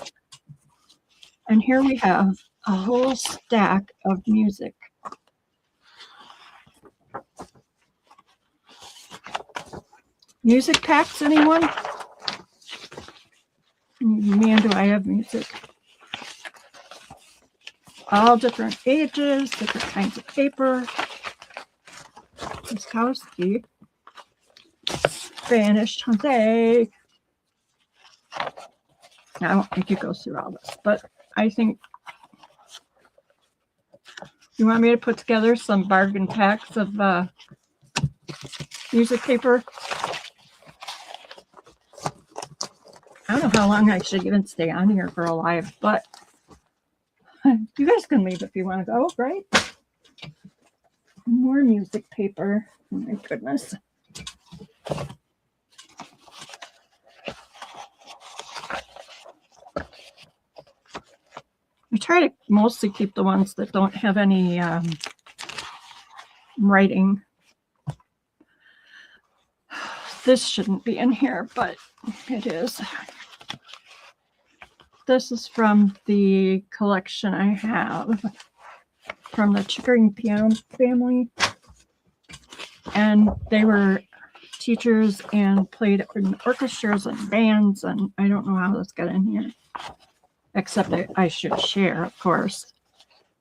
And here we have a whole stack of music. Music packs, anyone? Man, do I have music. all different ages, different kinds of paper. Wiskowski, Spanish Jose. I don't think it goes through all this, but I think you want me to put together some bargain packs of music paper. I don't know how long I should even stay on here for a live, but you guys can leave if you want to go, right? More music paper. Oh my goodness. I try to mostly keep the ones that don't have any writing. This shouldn't be in here, but it is. This is from the collection I have from the Chickering Piano family. And they were teachers and played in orchestras and bands, and I don't know how this got in here. Except that I should share, of course.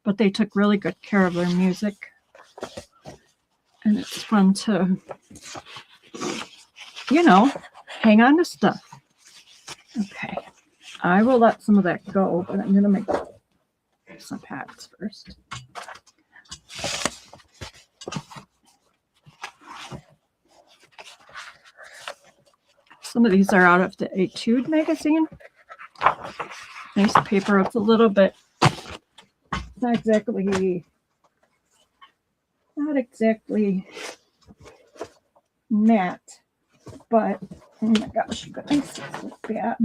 But they took really good care of their music. And it's fun to, you know, hang on to stuff. Okay. I will let some of that go, but I'm going to make some packs first. Some of these are out of the Etude magazine. Nice paper. It's a little bit, not exactly matte, but oh my gosh, you guys, this is bad.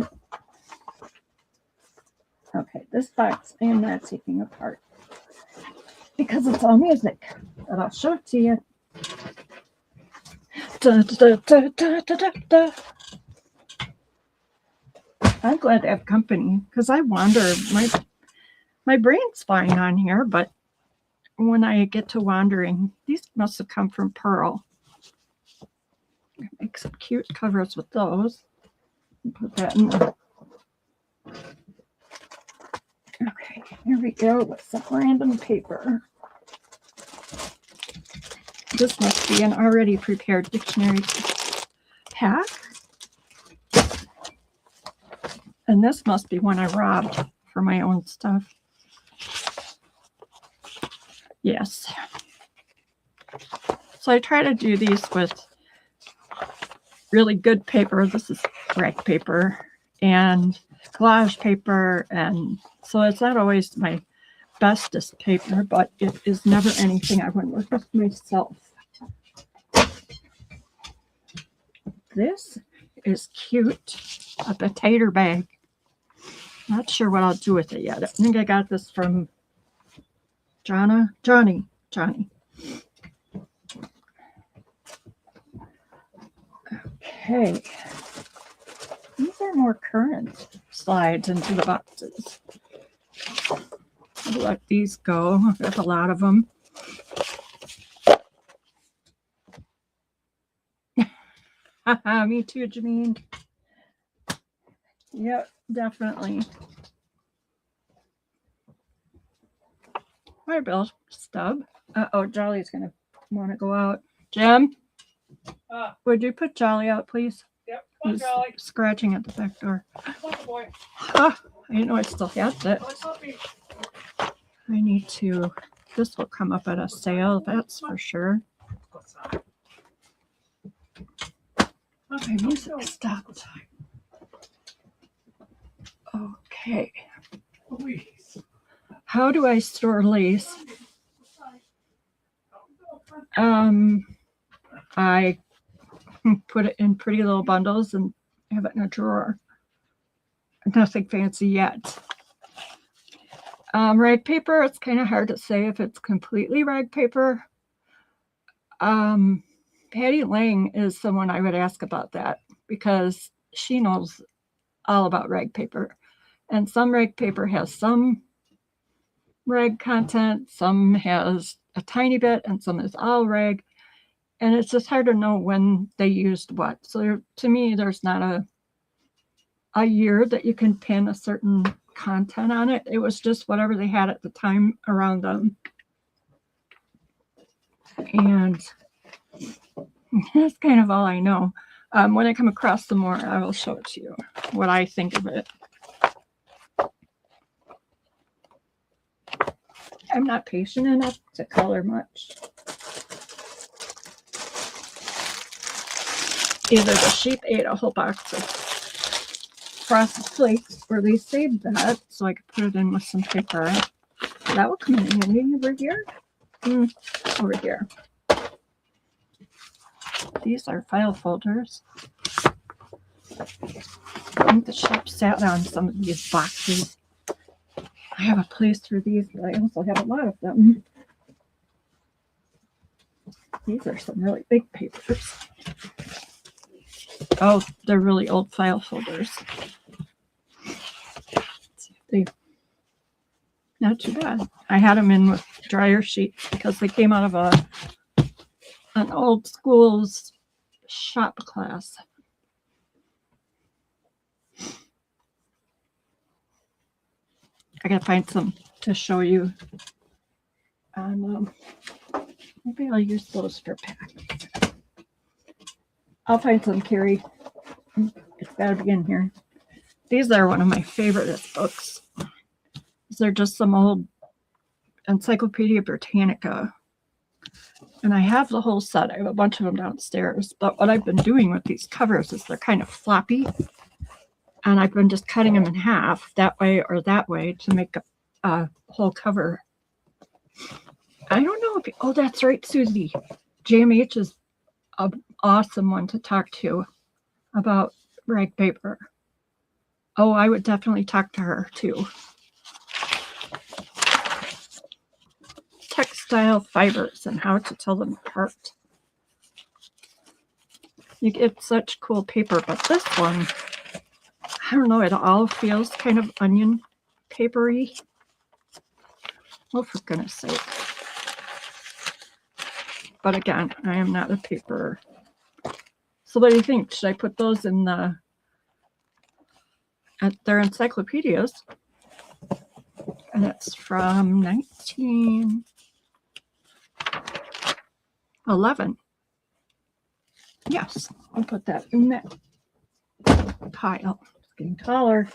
Okay, this box I am not taking apart because it's all music, but I'll show it to you. Da, da, da, da, da, da, da. I'm glad to have company because I wander. My brain's fine on here, but when I get to wandering, these must have come from Pearl. Make some cute covers with those. Put that in there. Okay, here we go with some random paper. This must be an already prepared dictionary pack. And this must be one I robbed for my own stuff. Yes. So I try to do these with really good paper. This is rag paper and collage paper, and so it's not always my bestest paper, but it is never anything I wouldn't work with myself. This is cute. A potato bag. Not sure what I'll do with it yet. I think I got this from Johnny. Okay. These are more current slides into the boxes. I'll let these go. There's a lot of them. Me too, Janine. Yep, definitely. Hi, Bill Stub. Oh, Jolly's going to want to go out. Jim? Would you put Jolly out, please? Yep, He's Jolly. Scratching at the back door. Boy. I didn't know I still had that. Oh, I need to, this will come up at a sale, that's for sure. Okay, music stopped. Okay. How do I store lace? I put it in pretty little bundles and have it in a drawer. Nothing fancy yet. Rag paper, it's kind of hard to say if it's completely rag paper. Patty Lang is someone I would ask about that because she knows all about rag paper. And some rag paper has some rag content, some has a tiny bit, and some is all rag. And it's just hard to know when they used what. So to me, there's not a year that you can pin a certain content on it. It was just whatever they had at the time around them. And that's kind of all I know. When I come across some more, I will show it to you, what I think of it. I'm not patient enough to color much. Either the sheep ate a whole box of frosted flakes, or they saved that so I could put it in with some paper. That will come in handy over here. Over here. These are file folders. I think the shop sat on some of these boxes. I have a place for these, but I also have a lot of them. These are some really big papers. Oh, they're really old file folders. Not too bad. I had them in with dryer sheets because they came out of an old school's shop class. I gotta find some to show you. Maybe I'll use those for pack. I'll find some, Carrie. It's gotta be in here. These are one of my favorite books. They're just some old Encyclopedia Britannica. And I have the whole set. I have a bunch of them downstairs. But what I've been doing with these covers is they're kind of floppy. And I've been just cutting them in half, that way or that way, to make a whole cover. I don't know if... Oh, that's right, Susie. JMH is an awesome one to talk to about rag paper. Oh, I would definitely talk to her, too. Textile fibers and how to tell them apart. You get such cool paper, but this one, I don't know, it all feels kind of onion papery. Oh, for goodness sake. But again, I am not a paper. So what do you think? Should I put those in their encyclopedias? And it's from 1911. Yes, I'll put that in that pile. It's getting taller.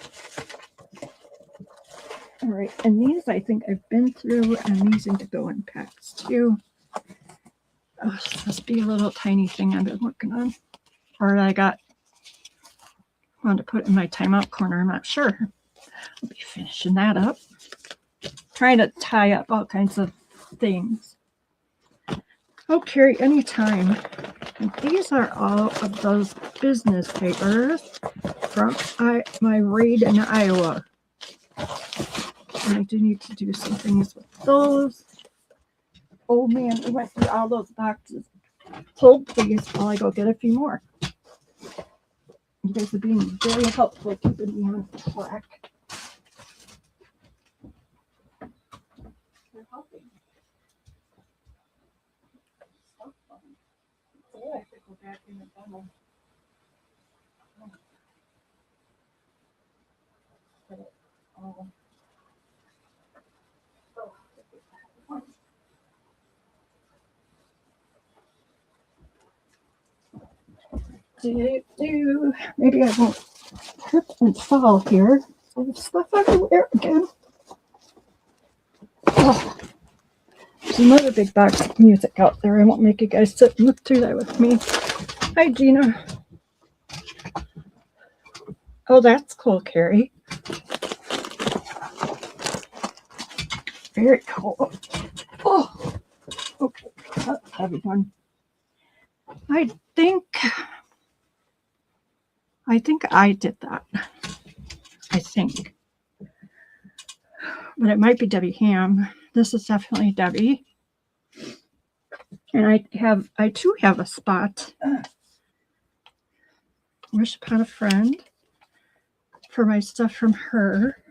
All right, and these I think I've been through, and these need to go in packs too. Oh, this must be a little tiny thing I've been working on, or I wanted to put in my timeout corner. I'm not sure. I'll be finishing that up. Trying to tie up all kinds of things. Oh, Carrie, anytime. And these are all of those business papers from my raid in Iowa. And I do need to do some things with those. Oh man, we went through all those boxes. Hold please while I go get a few more. You guys are being very helpful keeping me on track. You're helping. So fun. Oh, I have to go back in the tunnel. Maybe I won't trip and fall here. So there's stuff everywhere again. Oh, there's another big box of music out there. I won't make you guys sit and look through that with me. Hi, Gina. Oh, that's cool, Carrie. Very cool. Oh, okay. That's a heavy one. I think I did that. I think. But it might be Debbie Ham. This is definitely Debbie. And I too have a spot. Wish upon a friend for my stuff from her.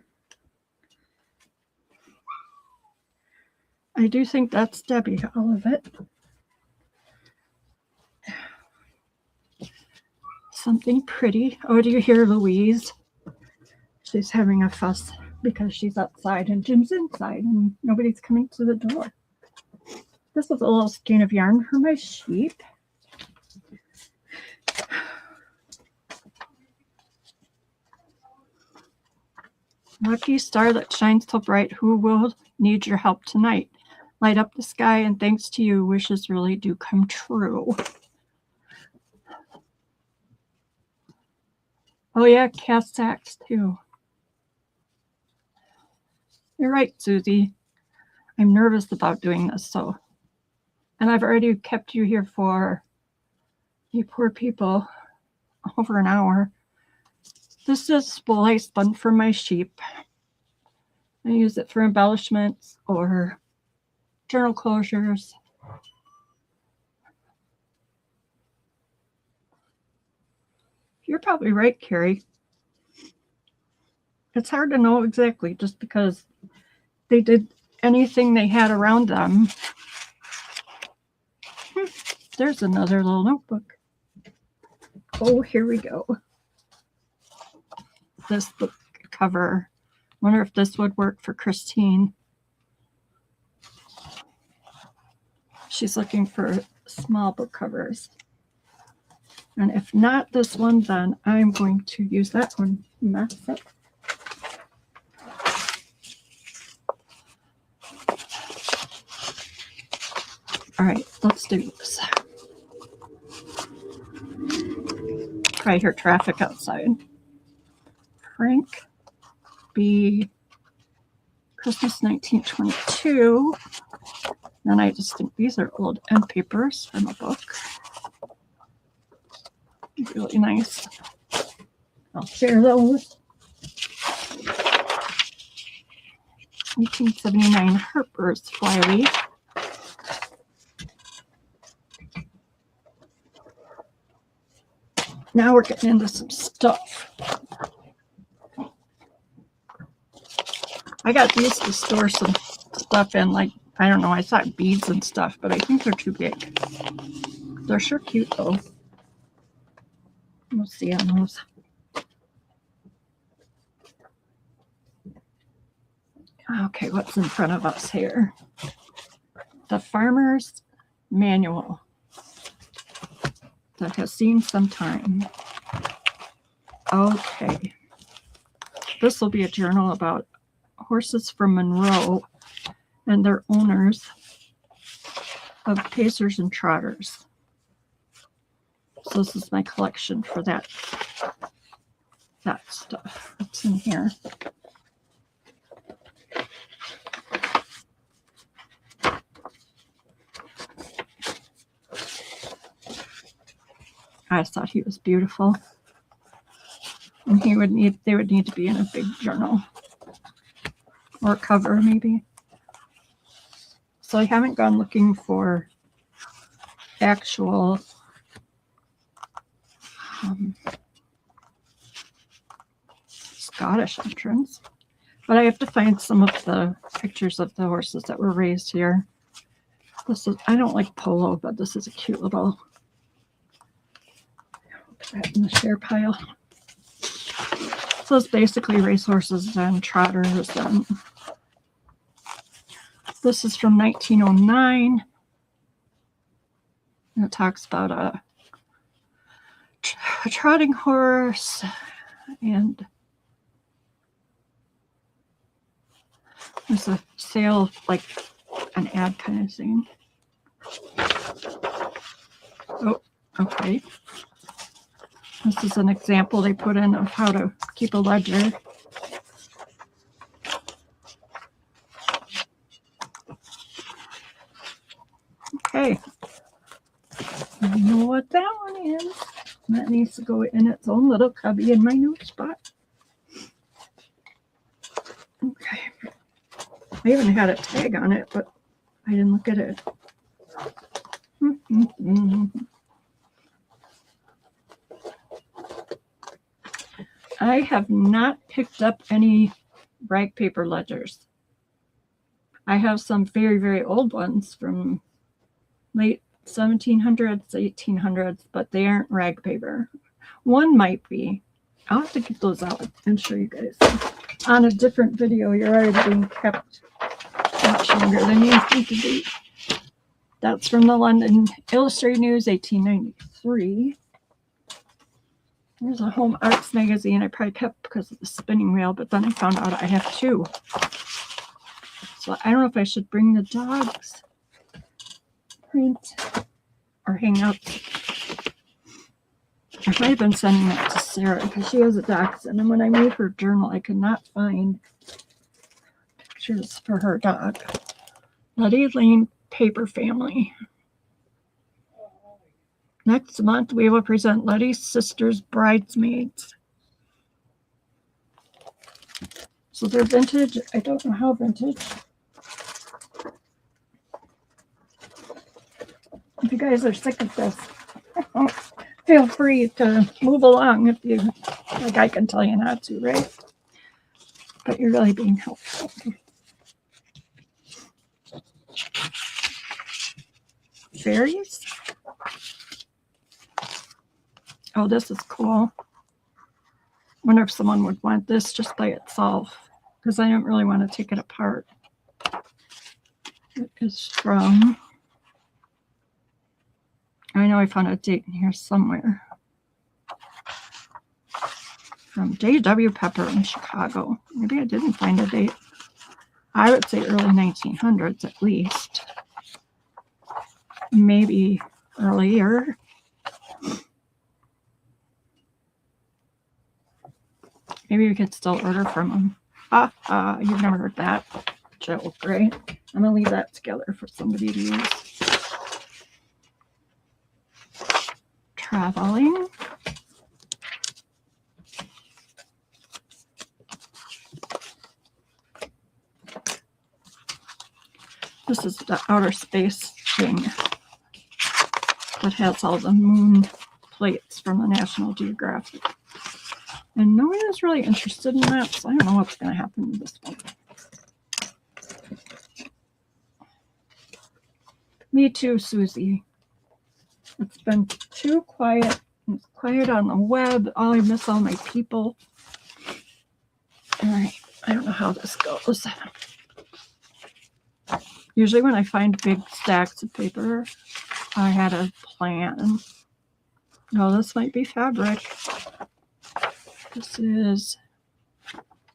I do think that's Debbie, all of it. Something pretty. Oh, do you hear Louise? She's having a fuss because she's outside and Jim's inside and nobody's coming to the door. This was a little skein of yarn for my sheep. Lucky star that shines so bright, who will need your help tonight? Light up the sky, and thanks to you, wishes really do come true. Oh yeah, cast sacks too. You're right, Susie. I'm nervous about doing this, and I've already kept you here for, you poor people, over an hour. This is wool I spun for my sheep. I use it for embellishments or journal closures. You're probably right, Carrie. It's hard to know exactly just because they did anything they had around them. There's another little notebook. Oh, here we go. This book cover. Wonder if this would work for Christine. She's looking for small book covers. And if not this one, then I'm going to use that one. That's it. All right, let's do this. I hear traffic outside. Frank B. Christmas 1922. And I just think these are old end papers from a book. Really nice. I'll share those. 1879 Harper's Flyleaf. Now we're getting into some stuff. I got these to store some stuff in, like, I don't know, I thought beads and stuff, but I think they're too big. They're sure cute, though. We'll see on those. Okay, what's in front of us here? The Farmer's Manual that has seen some time. Okay. This will be a journal about horses from Monroe and their owners of pacers and trotters. So this is my collection for that stuff. What's in here? I thought he was beautiful. And they would need to be in a big journal. Or cover, maybe. So I haven't gone looking for actual Scottish entrance. But I have to find some of the pictures of the horses that were raised here. This is, I don't like polo, but this is a cute little, put that in the share pile. So it's basically racehorses and trotters. And this is from 1909. And it talks about a trotting horse, and there's a sale, like an ad kind of thing. Oh, okay. This is an example they put in of how to keep a ledger. Okay. I know what that one is. That needs to go in its own little cubby in my note spot. Okay. I even had a tag on it, but I didn't look at it. I have not picked up any rag paper ledgers. I have some very, very old ones from late 1700s, 1800s, but they aren't rag paper. One might be. I'll have to get those out and show you guys. on a different video. You're already being kept much longer than you think to be. That's from the London Illustrated News, 1893. There's a home arts magazine I probably kept because of the spinning wheel, but then I found out I have two. So I don't know if I should bring the dogs print or hang out. I might have been sending that to Sarah because she has a dachshund, and when I made her journal, I could not find pictures for her dog. Letty Lane Paper Family. Next month, we will present Letty's Sister's Bridesmaids. So they're vintage. I don't know how vintage. If you guys are sick of this, feel free to move along if you like. I can tell you not to, right? But you're really being helpful. Fairies. Oh, this is cool. Wonder if someone would want this just by itself, because I don't really want to take it apart. It is from, I know I found a date in here somewhere. From J.W. Pepper in Chicago. Maybe I didn't find a date. I would say early 1900s at least. Maybe earlier. Maybe we could still order from them. You've never heard that joke, right? I'm gonna leave that together for somebody to use. Traveling. This is the outer space thing that has all the moon plates from the National Geographic. And no one is really interested in that, so I don't know what's going to happen to this one. Me too, Susie. It's been too quiet. It's quiet on the web. I miss all my people. All right, I don't know how this goes. Usually when I find big stacks of paper, I had a plan. No, this might be fabric. This is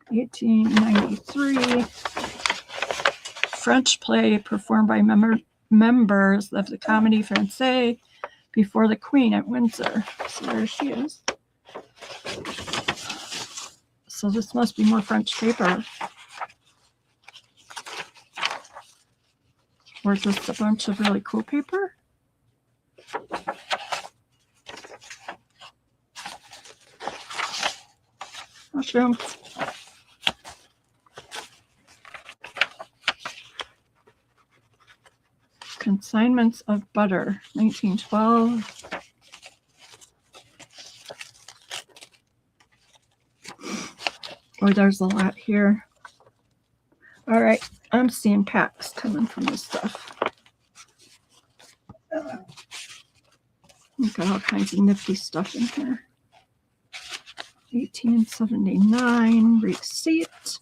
1893 French play performed by members of the Comédie Française before the Queen at Windsor. So there she is. So this must be more French paper. Or is this a bunch of really cool paper? Mushrooms. Consignments of butter, 1912. Oh, there's a lot here. All right, I'm seeing packs coming from this stuff. We've got all kinds of nifty stuff in here. 1879 receipt.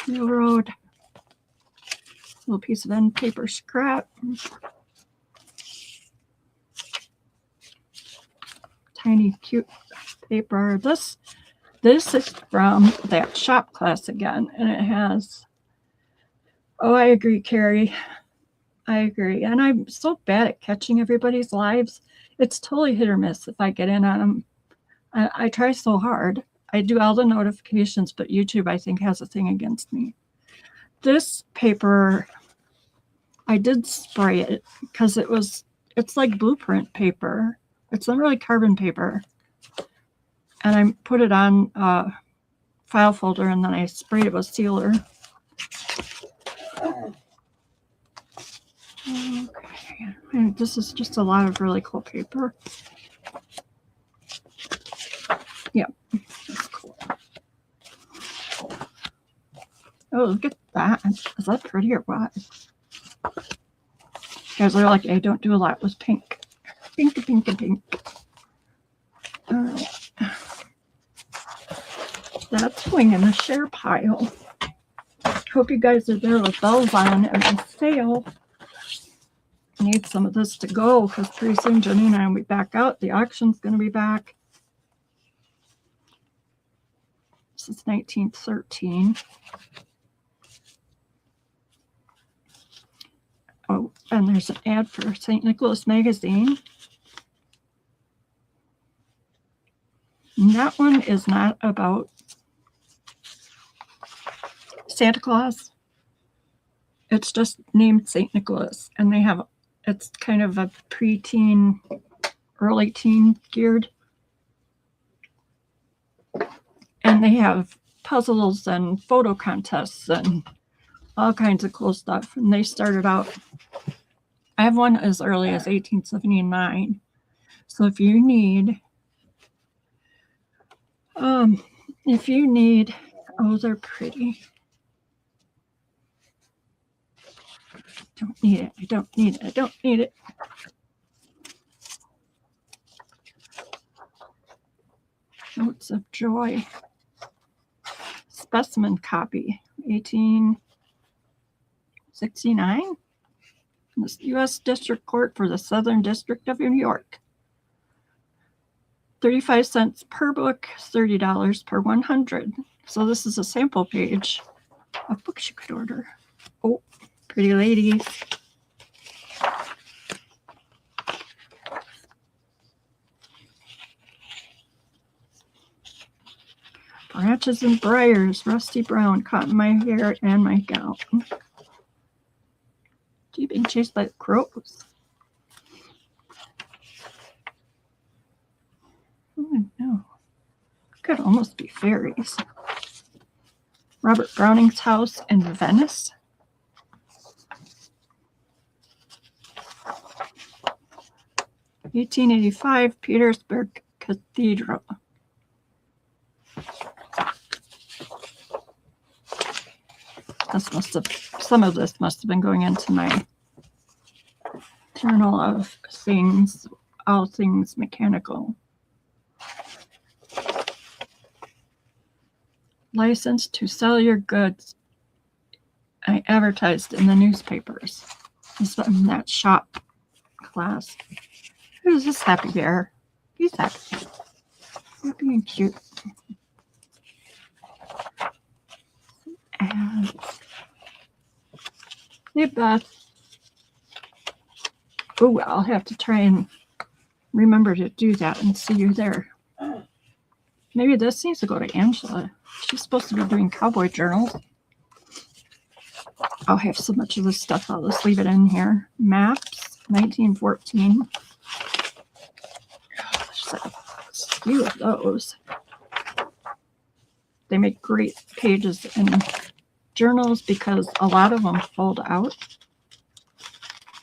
Railroad. Little piece of end paper scrap. Tiny cute paper. This is from that shop class again, and it has, oh, I agree, Carrie. I agree. And I'm so bad at catching everybody's lives. It's totally hit or miss if I get in on them. I try so hard. I do all the notifications, but YouTube, I think, has a thing against me. This paper, I did spray it because it's like blueprint paper. It's not really carbon paper. And I put it on a file folder, and then I sprayed it with sealer. Okay, and this is just a lot of really cool paper. Yep, that's cool. Oh, look at that. Is that pretty or what? Guys are like, I don't do a lot with pink. Pink, pink, pink. All right. that's going in the share pile. Hope you guys are there with bells on and the sale. I need some of this to go because pretty soon Jenny and I will be back out. The auction's going to be back. This is 1913. Oh, and there's an ad for St. Nicholas Magazine. And that one is not about Santa Claus. It's just named St. Nicholas, and they have, it's kind of a preteen, early teen geared. And they have puzzles and photo contests and all kinds of cool stuff. And they started out, I have one as early as 1879. So if you need, oh, they're pretty. Don't need it. I don't need it. I don't need it. Notes of Joy. Specimen copy. 1869. The U.S. District Court for the Southern District of New York. 35 cents per book, $30 per 100. So this is a sample page of books you could order. Oh, pretty ladies. Branches and briars, rusty brown, caught in my hair and my gown. You being chased by the crows. Oh no. Could almost be fairies. Robert Browning's house in Venice. (1885) Petersburg Cathedral. Some of this must have been going into my journal of things, all things mechanical. License to sell your goods. I advertised in the newspapers. This was in that shop class. Who's this happy bear? He's happy. Happy and cute. Ads. Hey, Beth. Oh, I'll have to try and remember to do that and see you there. Maybe this needs to go to Angela. She's supposed to be doing cowboy journals. I'll have so much of this stuff. I'll just leave it in here. Maps, 1914. There's a few of those. They make great pages in journals because a lot of them fold out.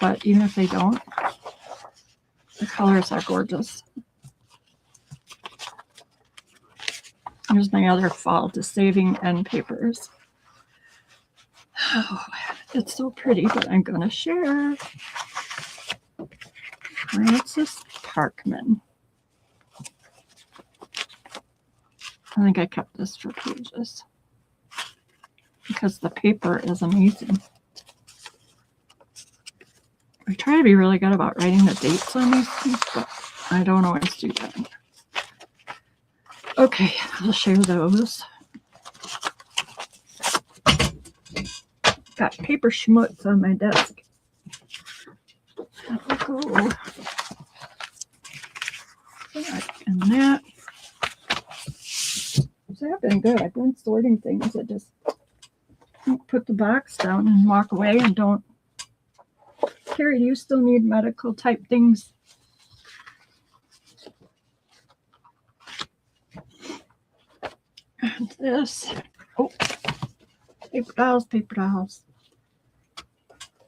But even if they don't, the colors are gorgeous. Here's my other fall to saving end papers. Oh, it's so pretty, but I'm going to share. Francis Parkman. I think I kept this for pages because the paper is amazing. I try to be really good about writing the dates on these things, but I don't always do that. Okay, I'll share those. Got paper schmutz on my desk. That'll go. And that. So I've been good. I've been sorting things. I just don't put the box down and walk away and don't. Carrie, do you still need medical type things? And this. Oh, paper dolls, paper dolls.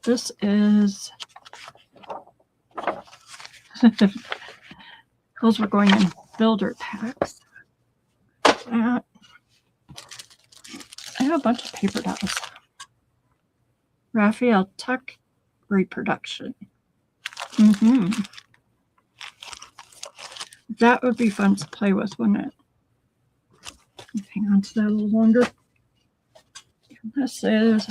This is. Those were going in builder packs. That. I have a bunch of paper dolls. Raphael Tuck reproduction. That would be fun to play with, wouldn't it? Hang on to that a little longer. This is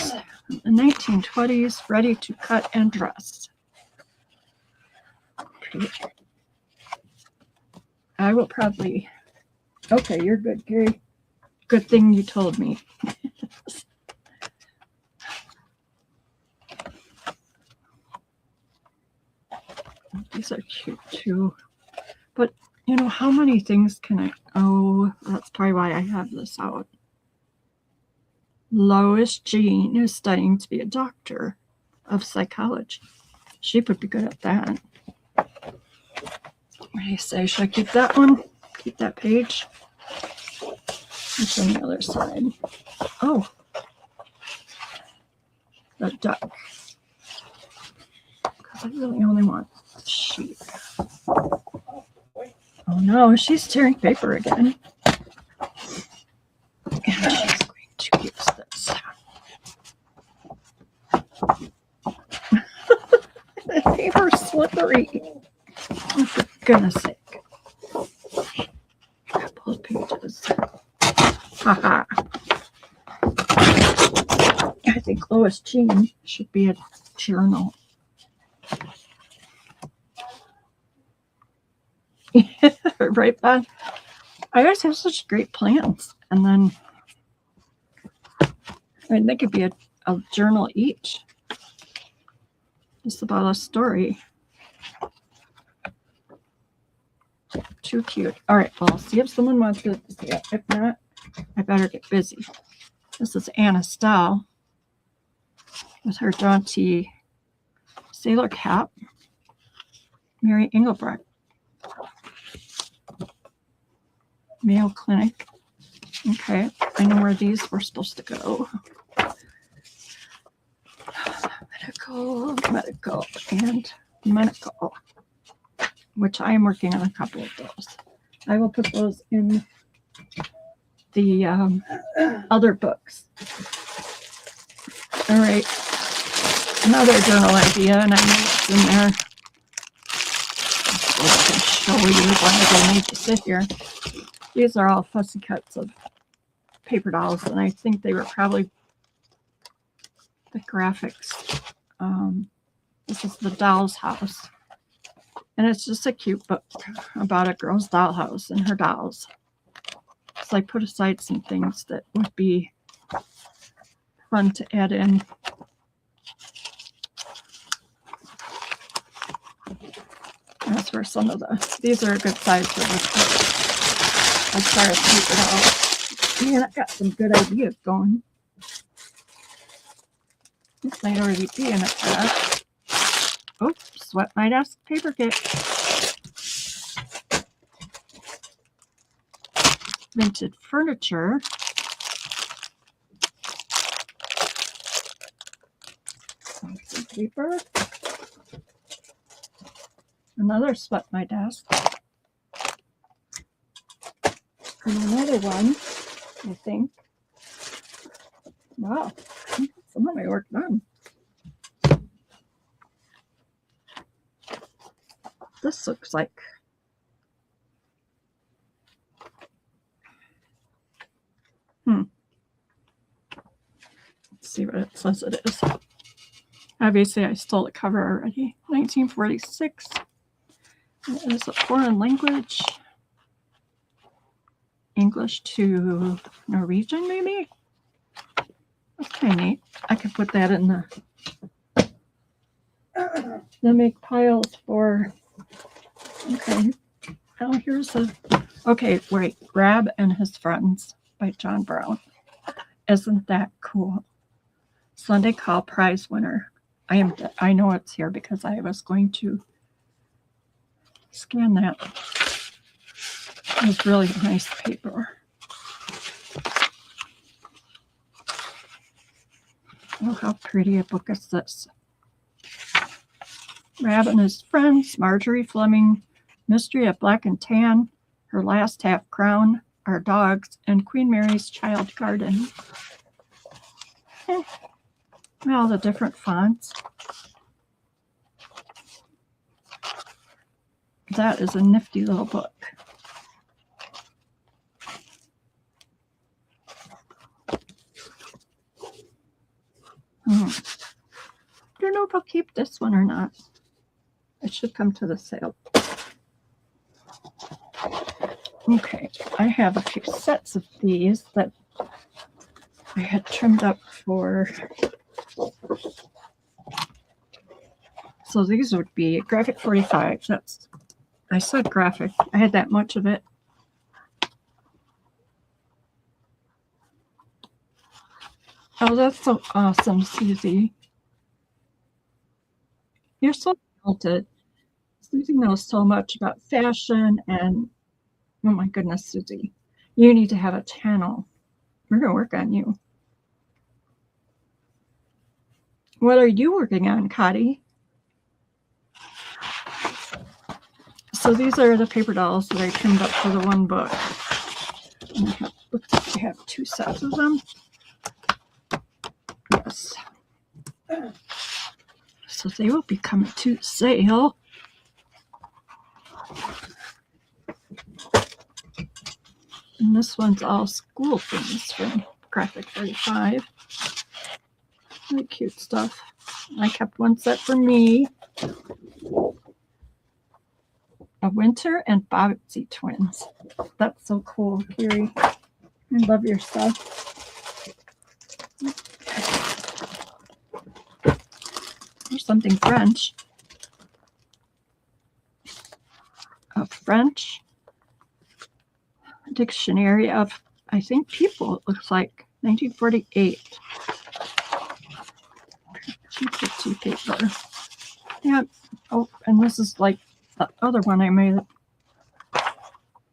the 1920s, ready to cut and dress. Pretty. I will probably. Okay, you're good, Gary. Good thing you told me. These are cute too. But, you know, how many things can I... Oh, that's probably why I have this out. Lois Jean is studying to be a doctor of psychology. She would be good at that. What do you say? Should I keep that one? Keep that page? What's on the other side? Oh. The duck. Because I really only want sheep. Oh no, she's tearing paper again. And she's going to use this. The paper's slippery. Oh, for goodness sake. Couple of pages. Haha. I think Lois Jean should be a journal. Right, Bud? I always have such great plans. And then, I mean, they could be a journal each. Just about a story. Too cute. All right, well, I'll see if someone wants to see it. If not, I better get busy. This is Anna Stahl with her jaunty sailor cap. Mary Engelbrecht. Mayo Clinic. Okay, I know where these were supposed to go. Medical, and medical, which I am working on a couple of those. I will put those in the other books. All right, another journal idea, and I know it's in there. So I can show you why I don't need to sit here. These are all fussy cuts of paper dolls, and I think they were probably the graphics. This is the doll's house, and it's just a cute book about a girl's dollhouse and her dolls. So I put aside some things that would be fun to add in. That's where some of these are a good size for this. I'll try to keep it out. Man, I've got some good ideas going. This might already be in a pack. Oops, sweat my desk paper kit. Vintage furniture. Some paper. Another sweat my desk. And another one, I think. Wow, some of my work done. This looks like let's see what it says it is. Obviously, I stole the cover already. 1946. It is a foreign language. English to Norwegian, maybe? That's kind of neat. I could put that in the... They'll make piles for... Okay. Oh, here's a... Okay, wait. Grab and His Friends by John Brown. Isn't that cool? Sunday Call Prize winner. I know it's here because I was going to scan that. It was really nice paper. Oh, how pretty a book is this. Rab and His Friends, Marjorie Fleming, Mystery of Black and Tan, Her Last Half Crown, Our Dogs, and Queen Mary's Child Garden. All the different fonts. That is a nifty little book. Don't know if I'll keep this one or not. It should come to the sale. Okay, I have a few sets of these that I had trimmed up for. So these would be graphic 45. I said graphic. I had that much of it. Oh, that's so awesome, Susie. You're so talented. Susie knows so much about fashion, and oh my goodness, Susie, you need to have a channel. We're going to work on you. What are you working on, Cotty? So these are the paper dolls that I trimmed up for the one book. And I have 2 sets of them. Yes. So they will be coming to sale. And this one's all school things from Graphic 35. Really cute stuff. I kept one set for me. A Winter and Bobbsey twins. That's so cool, Kiri. I love your stuff. There's something French. A French dictionary of, I think, people, it looks like. 1948. Cheap paper. Yeah. Oh, and this is like the other one I may have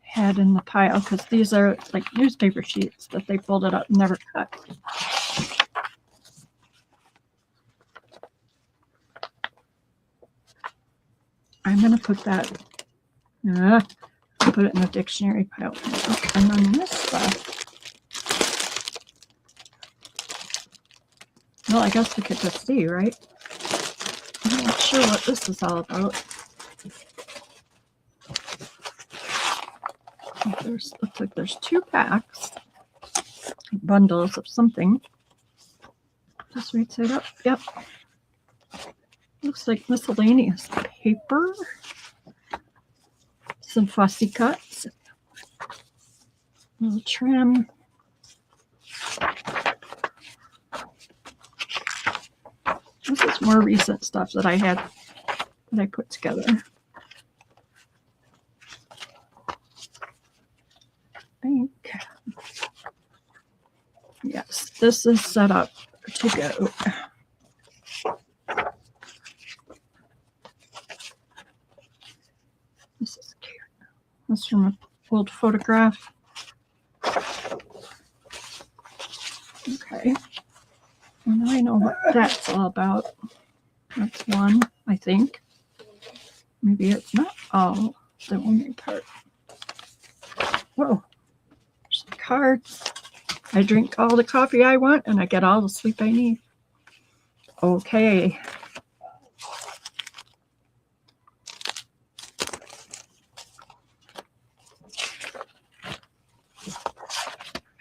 had in the pile, because these are like newspaper sheets that they folded up and never cut. I'm going to put that, put it in the dictionary pile. And then this stuff. Well, I guess we could just see, right? I'm not sure what this is all about. Looks like there's 2 packs, bundles of something. Just right side up. Yep. Looks like miscellaneous paper. Some fussy cuts. A little trim. This is more recent stuff that I had, that I put together. I think. Yes, this is set up to go. This is cute. That's from an old photograph. Okay. Well, now I know what that's all about. That's one, I think. Maybe it's not all the only part. Whoa. There's the cards. I drink all the coffee I want and I get all the sleep I need. Okay.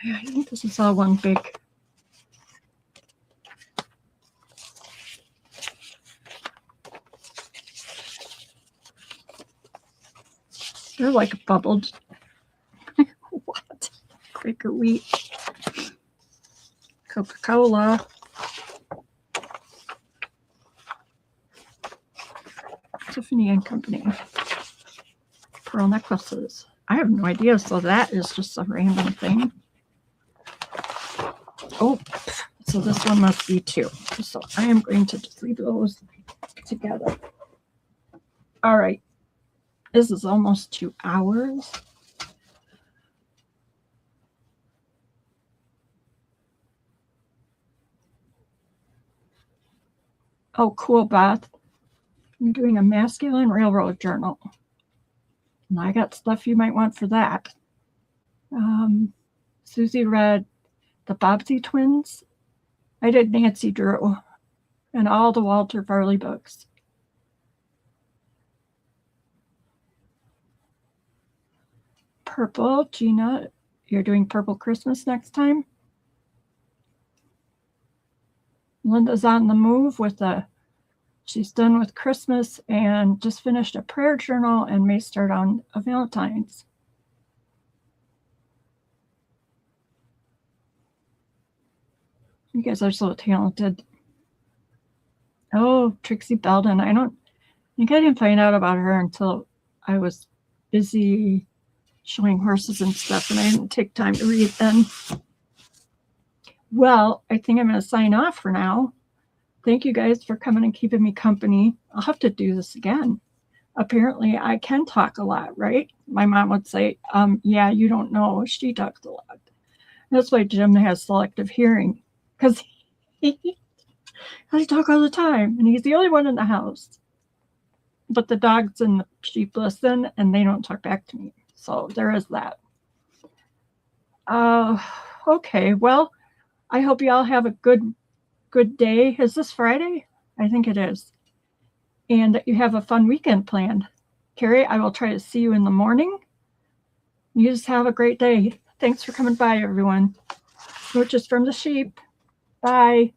Yeah, I think this is all one big. They're like bubbled. What? Quaker wheat. Coca-Cola. Tiffany and Company. Pearl necklaces. I have no idea, so that is just a random thing. Oh, so this one must be 2. So I am going to just leave those together. All right. This is almost 2 hours. Oh, cool, Beth. I'm doing a masculine railroad journal. And I got stuff you might want for that. Susie read the Bobbsey twins. I did Nancy Drew and all the Walter Farley books. Purple, Gina, you're doing Purple Christmas next time? Linda's on the move she's done with Christmas and just finished a prayer journal and may start on a Valentine's. You guys are so talented. Oh, Trixie Belden. I think I didn't find out about her until I was busy showing horses and stuff, and I didn't take time to read then. Well, I think I'm going to sign off for now. Thank you guys for coming and keeping me company. I'll have to do this again. Apparently, I can talk a lot, right? My mom would say, yeah, you don't know. She talks a lot. That's why Jim has selective hearing, because I talk all the time, and he's the only one in the house. But the dogs and the sheep listen, and they don't talk back to me. So there is that. Okay, well, I hope you all have a good day. Is this Friday? I think it is. And that you have a fun weekend planned. Carrie, I will try to see you in the morning. You just have a great day. Thanks for coming by, everyone. Smooches from the sheep. Bye.